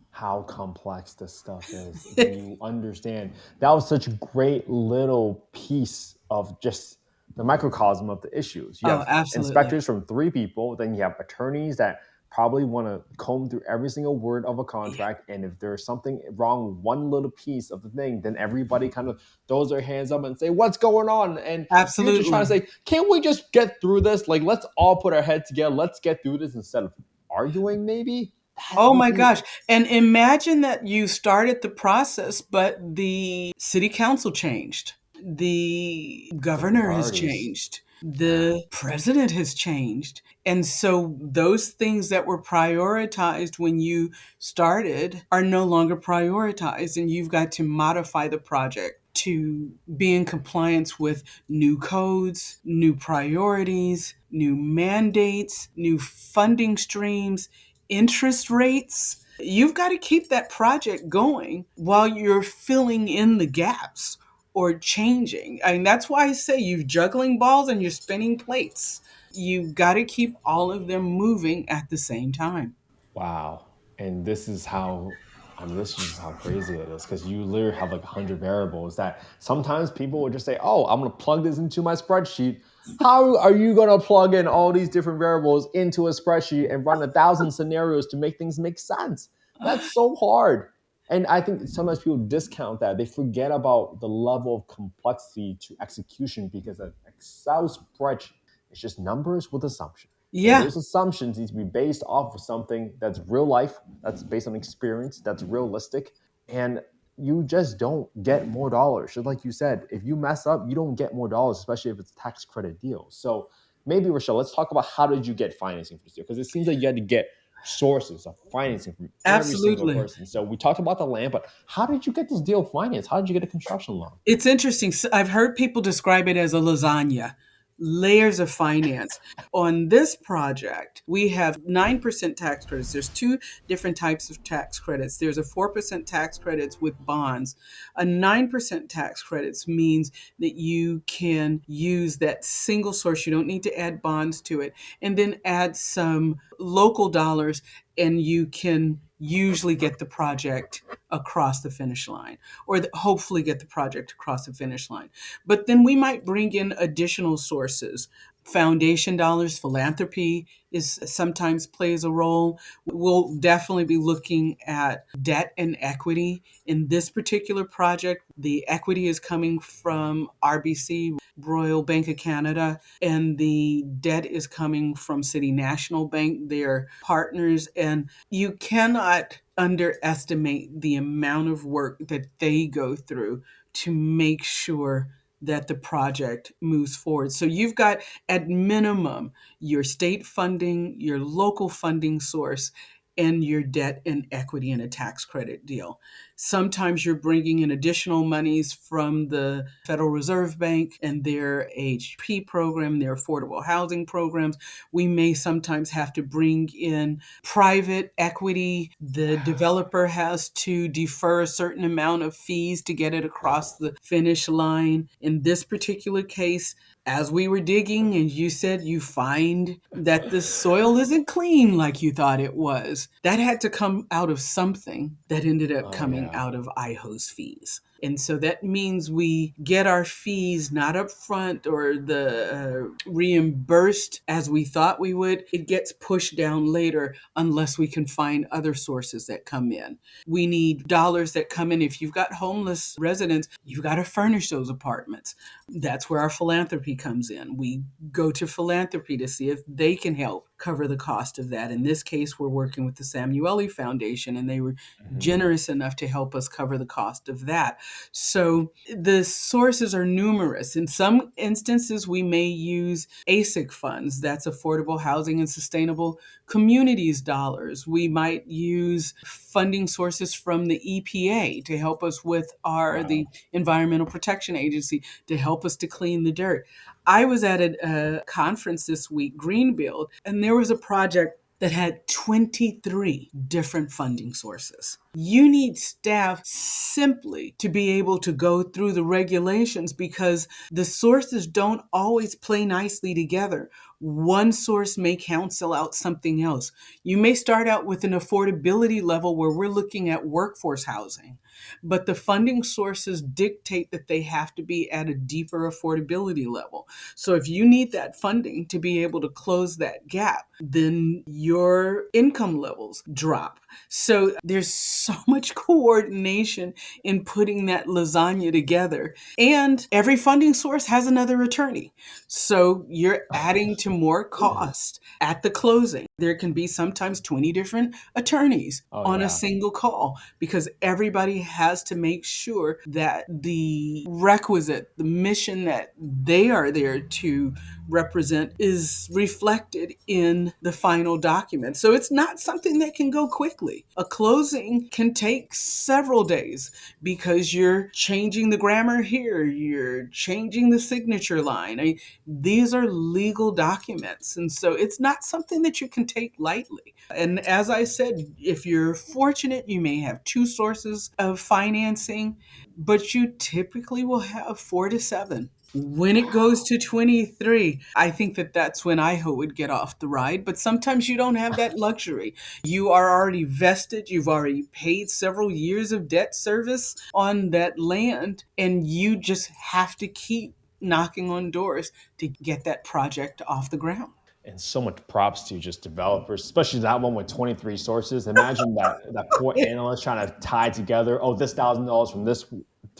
how complex this stuff is when you understand. That was such a great little piece of just the microcosm of the issues. You Oh, have absolutely. inspectors from three people, then you have attorneys that probably want to comb through every single word of a Yeah, contract. And if there's something wrong with one little piece of the thing, then everybody kind of throws their hands up and say, "What's going on?" And you're just trying to absolutely. say, "Can't we just get through this? Like, let's all put our heads together. Let's get through this instead of arguing, maybe." That Oh my you gosh. And imagine that you started the process, but the city council changed. The different governor has priorities. changed. Yeah. The president has changed. And so those things that were prioritized when you started are no longer prioritized. And you've got to modify the project to be in compliance with new codes, new priorities, new mandates, new funding streams, interest rates. You've got to keep that project going while you're filling in the gaps or changing. I mean, that's why I say you're juggling balls and you're spinning plates. You've got to keep all of them moving at the same time. Wow. And this is how, I mean, this is just how crazy it is because you literally have like 100 variables that sometimes people would just say, "Oh, I'm going to plug this into my spreadsheet." How are you going to plug in all these different variables into a spreadsheet and run 1,000 scenarios to make things make sense? That's so hard. And I think sometimes people discount that. They forget about the level of complexity to execution because an Excel spreadsheet is just numbers with assumptions. And Yeah, those assumptions need to be based off of something that's real life, that's based on experience, that's realistic. And you just don't get more dollars. Just like you said, if you mess up, you don't get more dollars, especially if it's a tax credit deal. So maybe, Rochelle, let's talk about how did you get financing for this deal? Because it seems like you had to get sources of financing from every single absolutely. person. So we talked about the land, but how did you get this deal financed? How did you get a construction loan? It's interesting. I've heard people describe it as a lasagna. layers of finance. On this project, we have 9% tax credits. There's two different types of tax credits. There's a 4% tax credits with bonds. A 9% tax credits means that you can use that single source. You don't need to add bonds to it, and then add some local dollars, and you can usually get the project across the finish line, or hopefully get the project across the finish line. But then we might bring in additional sources. Foundation dollars, philanthropy is sometimes plays a role. We'll definitely be looking at debt and equity. In this particular project, the equity is coming from RBC, Royal Bank of Canada, and the debt is coming from City National Bank. They're partners, and you cannot underestimate the amount of work that they go through to make sure that the project moves forward. So you've got, at minimum, your state funding, your local funding source, and your debt and equity in a tax credit deal. Sometimes you're bringing in additional monies from the Federal Reserve Bank and their HP program, their affordable housing programs. We may sometimes have to bring in private equity. The developer has to defer a certain amount of fees to get it across the finish line. In this particular case, as we were digging and you said you find that the soil isn't clean like you thought it was, that had to come out of something that ended up Oh coming yeah. out of IHO's fees. And so that means we get our fees not up front or the reimbursed as we thought we would. It gets pushed down later unless we can find other sources that come in. We need dollars that come in. If you've got homeless residents, you've got to furnish those apartments. That's where our philanthropy comes in. We go to philanthropy to see if they can help cover the cost of that. In this case, we're working with the Samueli Foundation, and they were Mhm. generous enough to help us cover the cost of that. So the sources are numerous. In some instances, we may use ASIC funds, that's Affordable Housing and Sustainable Communities dollars. We might use funding sources from the EPA to help us with the Wow. Environmental Protection Agency to help us to clean the dirt. I was at a conference this week, Greenbuild, and there was a project that had 23 different funding sources. You need staff simply to be able to go through the regulations because the sources don't always play nicely together. One source may cancel out something else. You may start out with an affordability level where we're looking at workforce housing, but the funding sources dictate that they have to be at a deeper affordability level. So if you need that funding to be able to close that gap, then your income levels drop. So there's so much coordination in putting that lasagna together. And every funding source has another attorney. So you're adding to more cost at the closing. There can be sometimes 20 different attorneys Oh on a yeah. single call because everybody has to make sure that the requisite, the mission that they are there to represent is reflected in the final document. So it's not something that can go quickly. A closing can take several days because you're changing the grammar here, you're changing the signature line. These are legal documents. And so it's not something that you can take lightly. And as I said, if you're fortunate, you may have two sources of financing, but you typically will have 4 to 7. When it goes to 23, I think that that's when IHO would get off the ride. But sometimes you don't have that luxury. You are already vested, you've already paid several years of debt service on that land, and you just have to keep knocking on doors to get that project off the ground. And so much props to just developers, especially that one with 23 sources. Imagine that poor analyst trying to tie together, oh, this $1,000 from this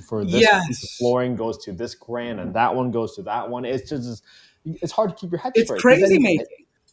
for this piece of Yes, flooring goes to this grant and that one goes to that one. It's just it's hard to keep your head it's straight because crazy making.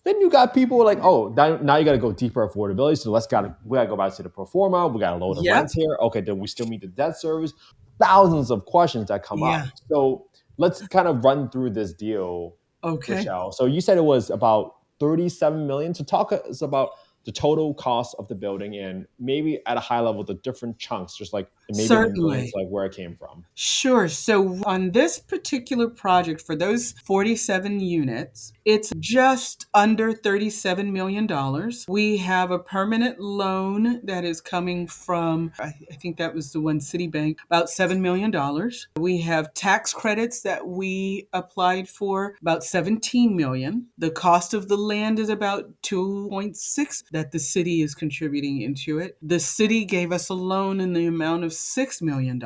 then you got people like, oh, now you got to go deeper affordability. So we got to go back to the pro forma. We got to lower the Yep. rents here. Okay, then we still meet the debt service. Thousands of questions that come Yeah. up. So let's kind of run through this deal, Okay. Rochelle. So you said it was about 37 million. So talk us about the total cost of the building and maybe at a high level the different chunks, just like And maybe an influence Certainly. like where it came from. Sure. So on this particular project, for those 47 units, it's just under $37 million. We have a permanent loan that is coming from, I think that was the one, Citi Bank, about $7 million. We have tax credits that we applied for, about 17 million. The cost of the land is about 2.6 that the city is contributing into it. The city gave us a loan in the amount of $6 million.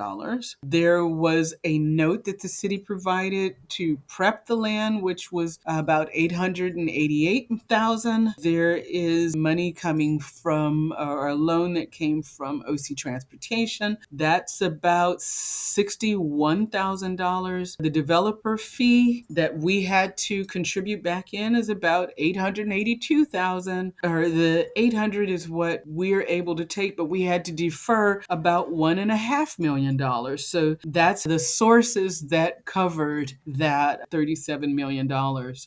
There was a note that the city provided to prep the land, which was about 888,000. There is money coming from, or a loan that came from OC Transportation. That's about $61,000. The developer fee that we had to contribute back in is about 882,000. Or the 800 is what we're able to take, but we had to defer about $1.5 million. So that's the sources that covered that $37 million.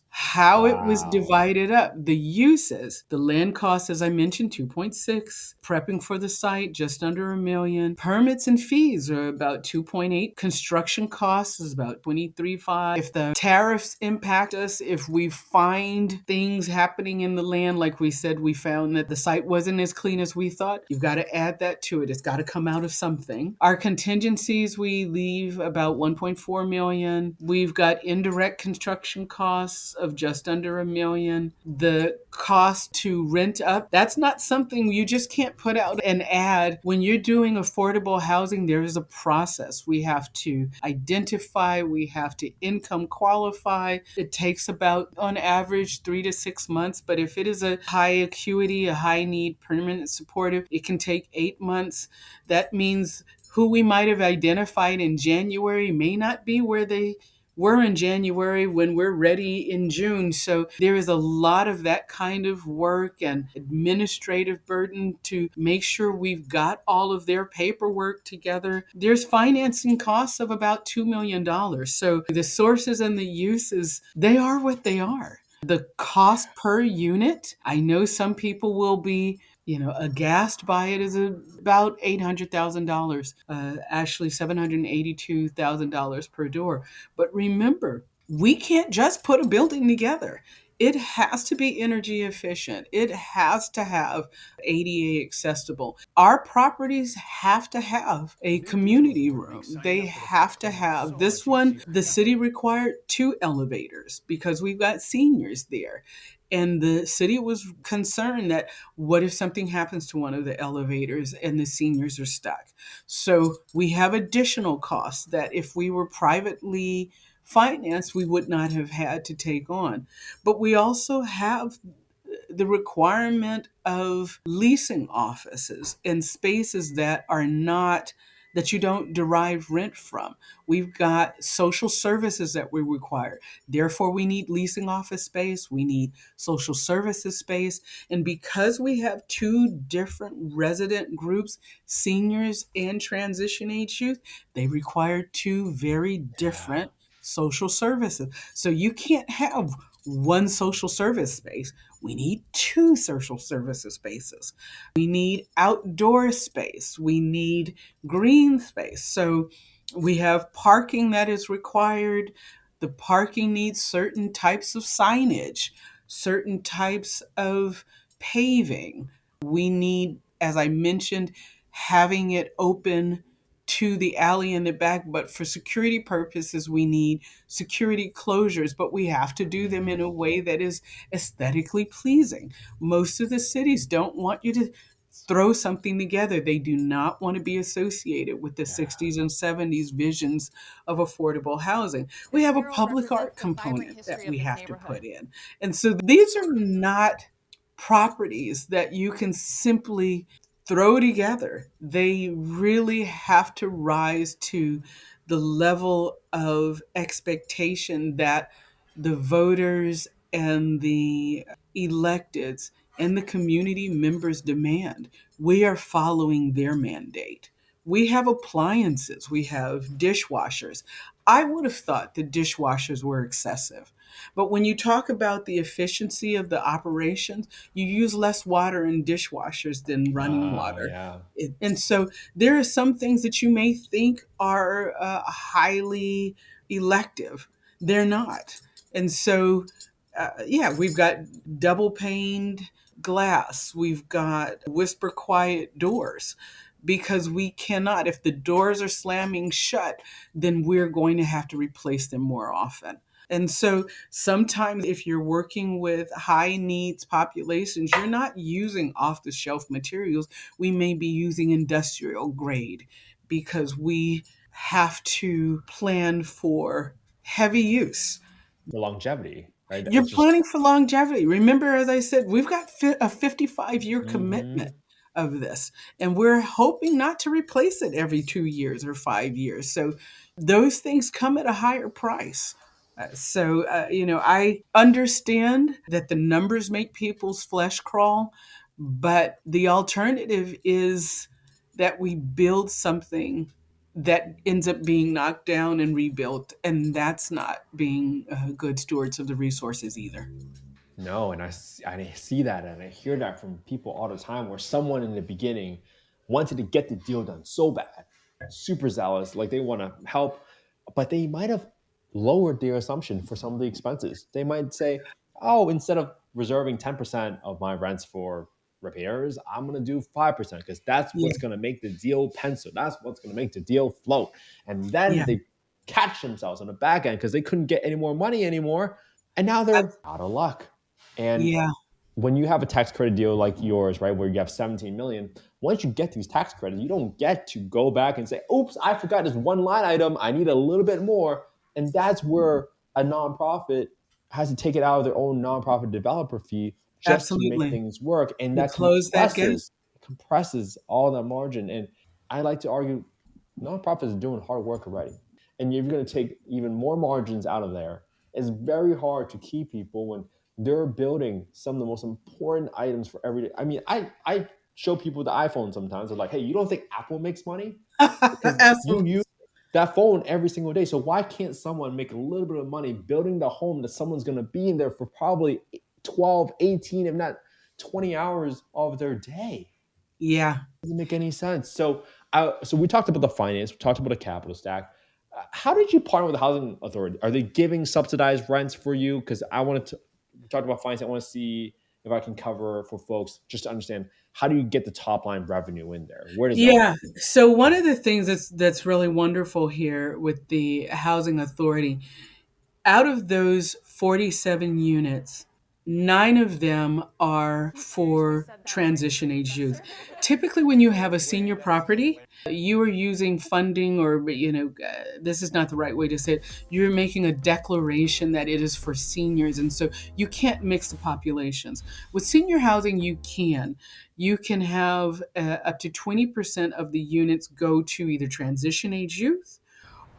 How it was Wow. divided up, the uses, the land cost, as I mentioned, 2.6, prepping for the site, just under $1 million. Permits and fees are about 2.8. Construction costs is about 23.5. If the tariffs impact us, if we find things happening in the land, like we said, we found that the site wasn't as clean as we thought, you've got to add that to it. It's got to come out of something. Our contingencies, we leave about 1.4 million. We've got indirect construction costs of just under $1 million. The cost to rent up, that's not something you just can't put out an ad. When you're doing affordable housing, there is a process. We have to identify, we have to income qualify. It takes about, on average, 3 to 6 months. But if it is a high acuity, a high need, permanent supportive, it can take 8 months. That means who we might have identified in January may not be where they were in January when we're ready in June. So there is a lot of that kind of work and administrative burden to make sure we've got all of their paperwork together. There's financing costs of about $2 million. So the sources and the uses, they are what they are. The cost per unit, I know some people will be aghast by it, is about $800,000, actually $782,000 per door. But remember, we can't just put a building together. It has to be energy efficient. It has to have ADA accessible. Our properties have to have a community room. They have to have this one. The city required 2 elevators because we've got seniors there. And the city was concerned that what if something happens to one of the elevators and the seniors are stuck? So we have additional costs that if we were privately financed, we would not have had to take on. But we also have the requirement of leasing offices and spaces that you don't derive rent from. We've got social services that we require. Therefore, we need leasing office space. We need social services space. And because we have two different resident groups, seniors and transition age youth, they require two very Yeah. different social services. So you can't have one social service space. We need two social services spaces. We need outdoor space. We need green space. So we have parking that is required. The parking needs certain types of signage, certain types of paving. We need, as I mentioned, having it open to the alley in the back, but for security purposes, we need security closures, but we have to do them in a Mhm. way that is aesthetically pleasing. Most of the cities don't want you to throw something together. They do not want to be associated with the Yeah. 60s and 70s visions of affordable housing. We This have a mural public represents art the vibrant component that history of we this have to neighborhood. put in. And so these are not properties that you can simply throw together. They really have to rise to the level of expectation that the voters and the electeds and the community members demand. We are following their mandate. We have appliances, we have dishwashers. I would have thought the dishwashers were excessive. But when you talk about the efficiency of the operations, you use less water in dishwashers than running water. Yeah. And so there are some things that you may think are highly elective. They're not. And so, yeah, we've got double paned glass, we've got whisper quiet doors because we cannot, if the doors are slamming shut, then we're going to have to replace them more often. And so sometimes if you're working with high needs populations, you're not using off the shelf materials. We may be using industrial grade because we have to plan for heavy use. For longevity, right? You're It's just planning for longevity. Remember, as I said, we've got a 55-year commitment hmm of this, and we're hoping not to replace it every 2 years or 5 years. So those things come at a higher price. I understand that the numbers make people's flesh crawl, but the alternative is that we build something that ends up being knocked down and rebuilt, and that's not being good stewards of the resources either. no, and I see that and I hear that from people all the time where someone in the beginning wanted to get the deal done so bad, super zealous, like they want to help, but they might have lowered their assumption for some of the expenses. They might say, oh, instead of reserving 10% of my rents for repairs, I'm going to do 5% because that's Yeah, what's going to make the deal pencil. That's what's going to make the deal float. And then yeah, they catch themselves on the back end because they couldn't get any more money anymore. And now they're out of luck. And yeah, when you have a tax credit deal like yours, right, where you have 17 million, once you get these tax credits, you don't get to go back and say, oops, I forgot this one line item. I need a little bit more. And that's where a nonprofit has to take it out of their own nonprofit developer fee just to make absolutely. things work. And To that close that gap. compresses all that margin. And I like to argue nonprofits are doing hard work already. And if you're going to take even more margins out of there, it's very hard to keep people when they're building some of the most important items for every day. I mean, I show people the iPhone sometimes. They're like, hey, you don't think Apple makes money? Because you Absolutely. use that phone every single day. So why can't someone make a little bit of money building the home that someone's going to be in there for probably 12, 18, if not 20 hours of their day? Yeah. Doesn't make any sense. So we talked about the finance, we talked about the capital stack. How did you partner with the housing authority? Are they giving subsidized rents for you? Because I wanted to talk about finance. I want to see if I can cover for folks just to understand how do you get the top line revenue in there? Where does it all Yeah. So one of the things that's really wonderful here with the housing authority, out of those 47 units, 9 of them are for transition age youth. Typically, when you have a senior property, you are using funding, or, this is not the right way to say it. You're making a declaration that it is for seniors. And so you can't mix the populations. With senior housing, you can. You can have up to 20% of the units go to either transition age youth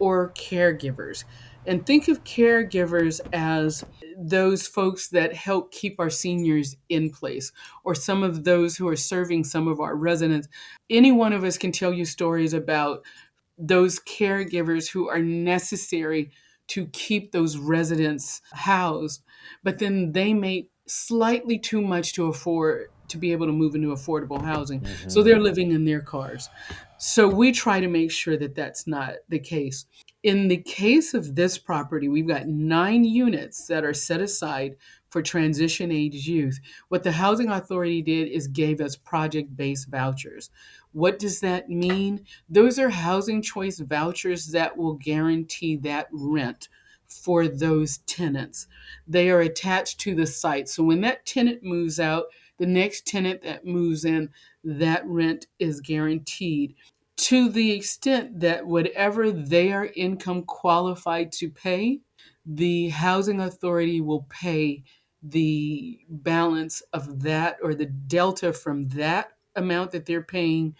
or caregivers. And think of caregivers as those folks that help keep our seniors in place, or some of those who are serving some of our residents. Any one of us can tell you stories about those caregivers who are necessary to keep those residents housed, but then they make slightly too much to afford to be able to move into affordable housing. So hmm they're living in their cars. So we try to make sure that that's not the case. In the case of this property, we've got 9 units that are set aside for transition age youth. What the Housing Authority did is gave us project based vouchers. What does that mean? Those are housing choice vouchers that will guarantee that rent for those tenants. They are attached to the site. So when that tenant moves out, the next tenant that moves in, that rent is guaranteed to the extent that whatever they are income qualified to pay, the housing authority will pay the balance of that, or the delta from that amount that they're paying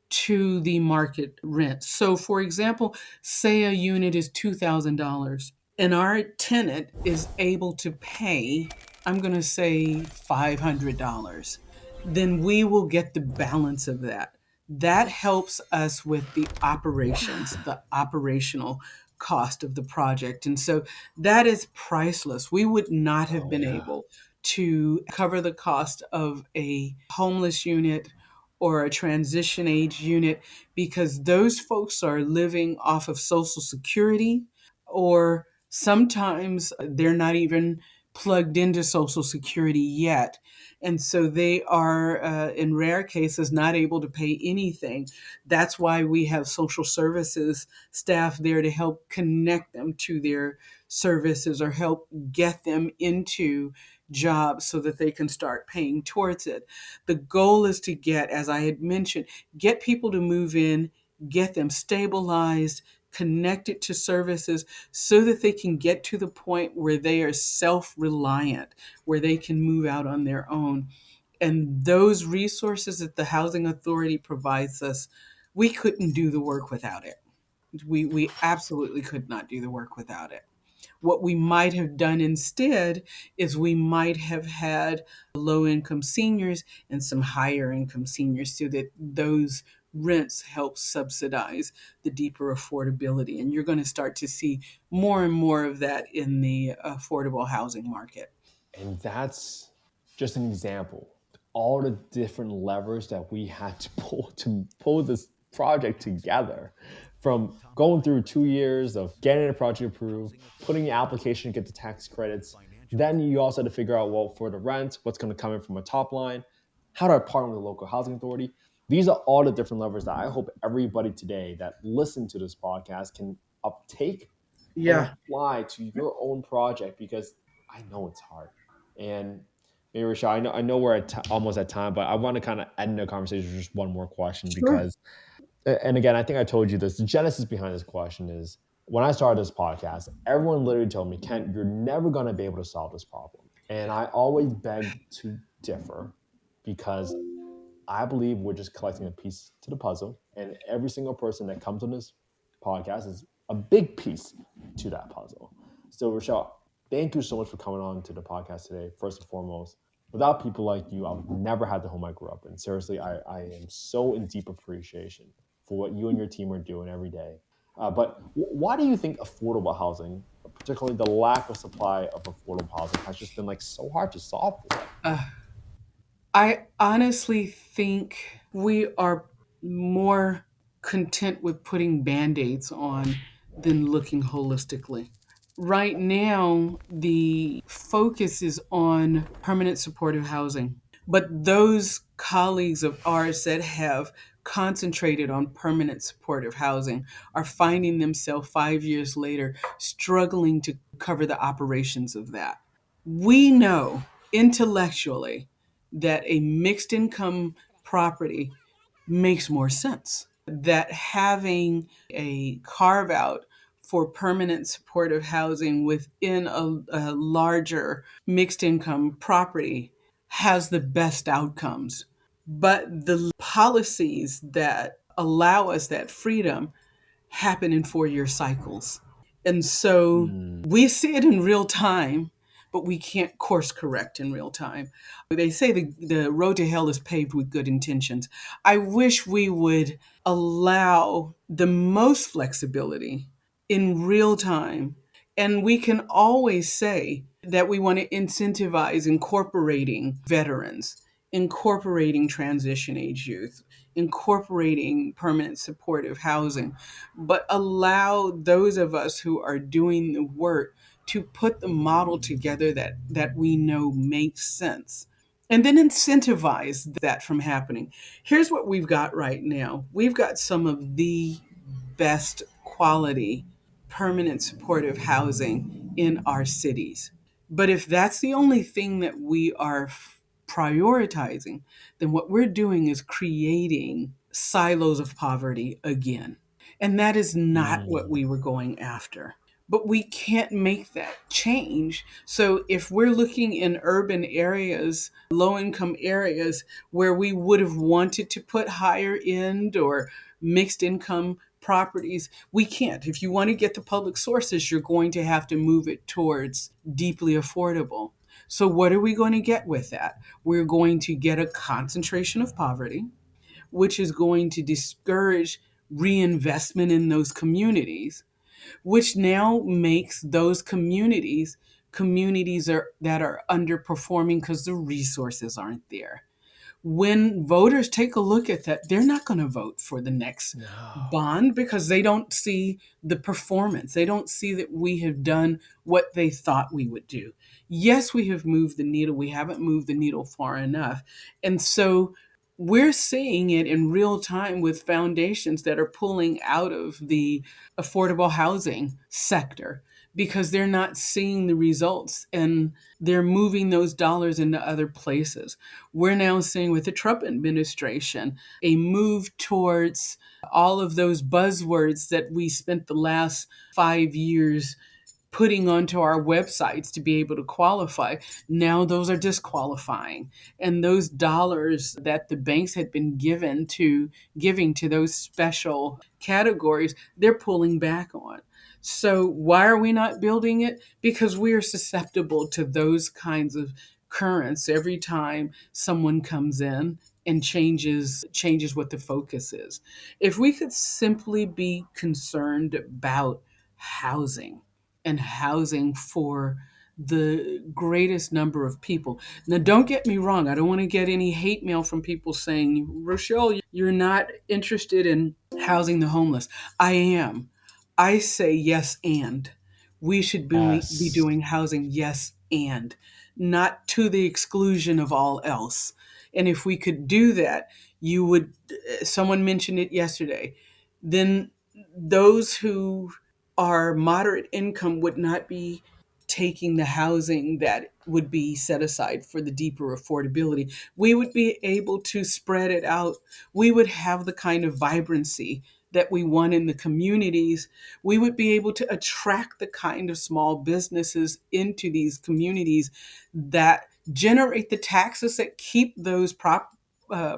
to the market rent. So, for example, say a unit is $2,000 and our tenant is able to pay, I'm going to say $500, then we will get the balance of that. That helps us with the operations, the operational cost of the project. And so that is priceless. We would not have Oh been yeah. able to cover the cost of a homeless unit or a transition age unit because those folks are living off of Social Security, or sometimes they're not even plugged into Social Security yet. And so they are, in rare cases, not able to pay anything. That's why we have social services staff there to help connect them to their services or help get them into jobs so that they can start paying towards it. The goal is to get, as I had mentioned, get people to move in, get them stabilized, connected to services so that they can get to the point where they are self reliant, where they can move out on their own. And those resources that the Housing Authority provides us, we couldn't do the work without it. We absolutely could not do the work without it. What we might have done instead is we might have had low income seniors and some higher income seniors so that those rents help subsidize the deeper affordability. And you're going to start to see more and more of that in the affordable housing market. And that's just an example. All the different levers that we had to pull this project together. From going through 2 years of getting a project approved, putting the application to get the tax credits. Then you also had to figure out, well, for the rent, what's going to come in from a top line? How do I partner with the local housing authority? These are all the different levers that I hope everybody today that listened to this podcast can uptake and Yeah. apply to your own project, because I know it's hard. And maybe Rochelle, I know we're almost at time, but I want to kind of end the conversation with just one more question Sure. because, and again, I think I told you this. The genesis behind this question is when I started this podcast, everyone literally told me, Kent, you're never going to be able to solve this problem. And I always beg to differ because I believe we're just collecting a piece to the puzzle, and every single person that comes on this podcast is a big piece to that puzzle. So, Rochelle, thank you so much for coming on to the podcast today. First and foremost, without people like you, I would never have the home I grew up in. Seriously, I am so in deep appreciation for what you and your team are doing every day. But why do you think affordable housing, particularly the lack of supply of affordable housing, has just been like so hard to solve for? Uh, I honestly think we are more content with putting band aids on than looking holistically. Right now, the focus is on permanent supportive housing. But those colleagues of ours that have concentrated on permanent supportive housing are finding themselves 5 years later struggling to cover the operations of that. We know intellectually that a mixed income property makes more sense. That having a carve out for permanent supportive housing within a larger mixed income property has the best outcomes. But the policies that allow us that freedom happen in 4 year cycles. And so Mm, we see it in real time, but we can't course correct in real time. They say the road to hell is paved with good intentions. I wish we would allow the most flexibility in real time. And we can always say that we want to incentivize incorporating veterans, incorporating transition age youth, incorporating permanent supportive housing, but allow those of us who are doing the work to put the model together that we know makes sense, and then incentivize that from happening. Here's what we've got right now. We've got some of the best quality permanent supportive housing in our cities. But if that's the only thing that we are prioritizing, then what we're doing is creating silos of poverty again. And that is not what mm, we were going after. But we can't make that change. So if we're looking in urban areas, low income areas where we would have wanted to put higher end or mixed income properties, we can't. If you want to get the public sources, you're going to have to move it towards deeply affordable. So what are we going to get with that? We're going to get a concentration of poverty. which is going to discourage reinvestment in those communities, which now makes those that are underperforming because the resources aren't there. When voters take a look at that, they're not going to vote for the next No. bond because they don't see the performance. They don't see that we have done what they thought we would do. Yes, we have moved the needle. We haven't moved the needle far enough. And so we're seeing it in real time with foundations that are pulling out of the affordable housing sector because they're not seeing the results and they're moving those dollars into other places. We're now seeing with the Trump administration a move towards all of those buzzwords that we spent the last 5 years putting onto our websites to be able to qualify. Now those are disqualifying. And those dollars that the banks had been giving to those special categories, they're pulling back on. So why are we not building it? Because we are susceptible to those kinds of currents every time someone comes in and changes what the focus is. If we could simply be concerned about housing and housing for the greatest number of people. Now, don't get me wrong. I don't want to get any hate mail from people saying, Rochelle, you're not interested in housing the homeless. I am. I say yes, and we should be Yes. doing housing, yes, and not to the exclusion of all else. And if we could do that, you would, someone mentioned it yesterday, then those who our moderate income would not be taking the housing that would be set aside for the deeper affordability. We would be able to spread it out. We would have the kind of vibrancy that we want in the communities. We would be able to attract the kind of small businesses into these communities that generate the taxes that keep those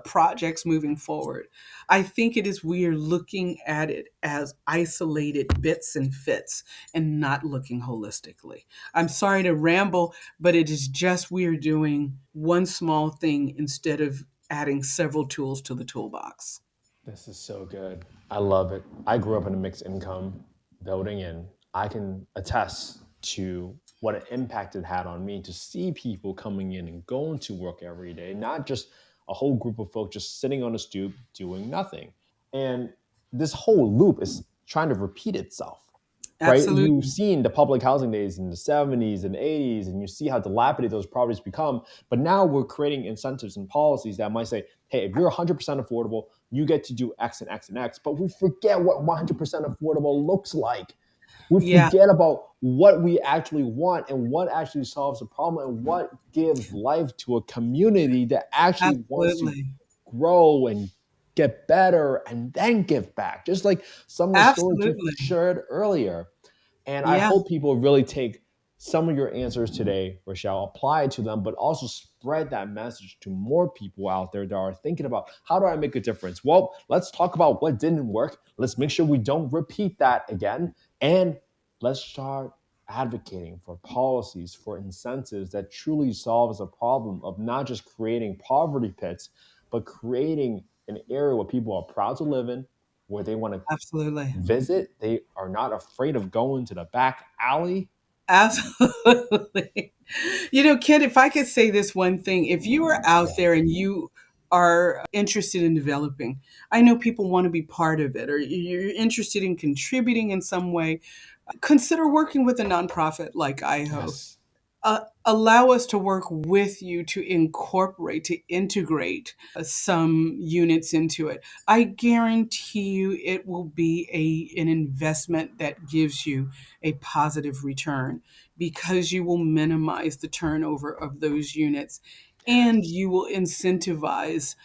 projects moving forward. I think it is we are looking at it as isolated bits and fits and not looking holistically. I'm sorry to ramble, but it is just we are doing one small thing instead of adding several tools to the toolbox. This is so good. I love it. I grew up in a mixed income building, and I can attest to what an impact it had on me to see people coming in and going to work every day, not just a whole group of folks just sitting on a stoop doing nothing. And this whole loop is trying to repeat itself, right? You've Absolutely. seen the public housing days in the 70s and 80s, and you see how dilapidated those properties become. But now we're creating incentives and policies that might say, hey, if you're 100% affordable, you get to do X and X and X. But we forget what 100% affordable looks like. We Yeah, forget about what we actually want and what actually solves the problem and what gives life to a community that actually wants to absolutely. grow and get better and then give back. Just like some of the stories you Absolutely. shared earlier. And I Yeah, hope people really take some of your answers today, Rochelle, apply it to them, but also spread that message to more people out there that are thinking about how do I make a difference? Well, let's talk about what didn't work. Let's make sure we don't repeat that again. And let's start advocating for policies, for incentives that truly solves a problem of not just creating poverty pits, but creating an area where people are proud to live in, where they want to absolutely. visit. They are not afraid of going to the back alley. Absolutely. Kid, if I could say this one thing, if you are out Yeah. there and you are interested in developing, I know people want to be part of it, or you're interested in contributing in some way, consider working with a nonprofit like IHO. Yes. Allow us to work with you to integrate some units into it. I guarantee you it will be an investment that gives you a positive return because you will minimize the turnover of those units and Yes. you will incentivize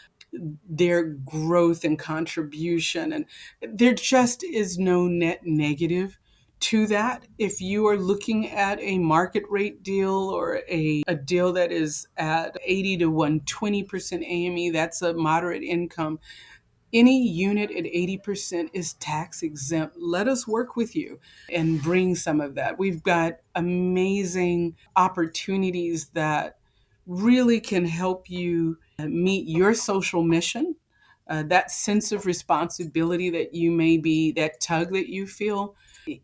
their growth and contribution. And there just is no net negative to that. If you are looking at a market rate deal or a deal that is at 80 to 120% AME, that's a moderate income. Any unit at 80% is tax exempt. Let us work with you and bring some of that. We've got amazing opportunities that really can help you meet your social mission that sense of responsibility that you may be, that tug that you feel,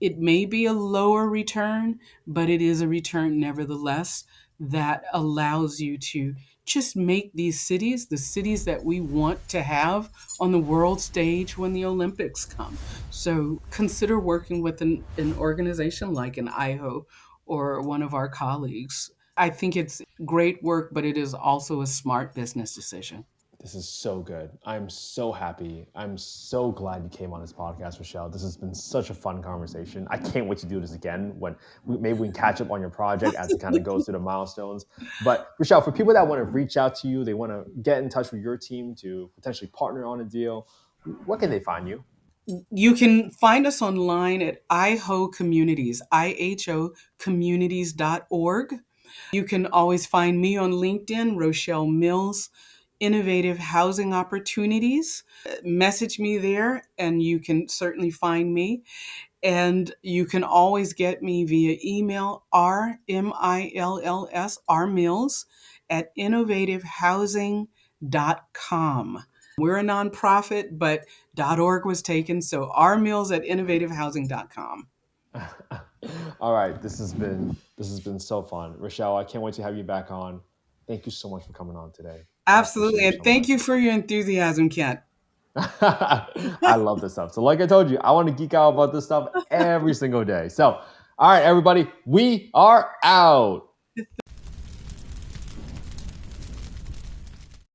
it may be a lower return, but it is a return nevertheless that allows you to just make these cities the cities that we want to have on the world stage when the Olympics come. So consider working with an organization like an IHO or one of our colleagues. I think it's great work, but it is also a smart business decision. This is so good. I'm so happy. I'm so glad you came on this podcast, Rochelle. This has been such a fun conversation. I can't wait to do this again when maybe we can catch up on your project as it kind of goes through the milestones. But Rochelle, for people that want to reach out to you, they want to get in touch with your team to potentially partner on a deal, what can they find you? You can find us online at IHO Communities, IHO communities.org. You can always find me on LinkedIn, Rochelle Mills, Innovative Housing Opportunities. Message me there, and you can certainly find me. And you can always get me via email, rmills, at innovativehousing.com. We're a nonprofit, but .org was taken, so rmills at innovativehousing.com. All right, this has been so fun, Rochelle. I can't wait to have you back on. Thank you so much for coming on today. I appreciate Absolutely, you and so thank much. you for your enthusiasm, Kent. I love this stuff. So, like I told you, I want to geek out about this stuff every single day. So, all right, everybody, we are out.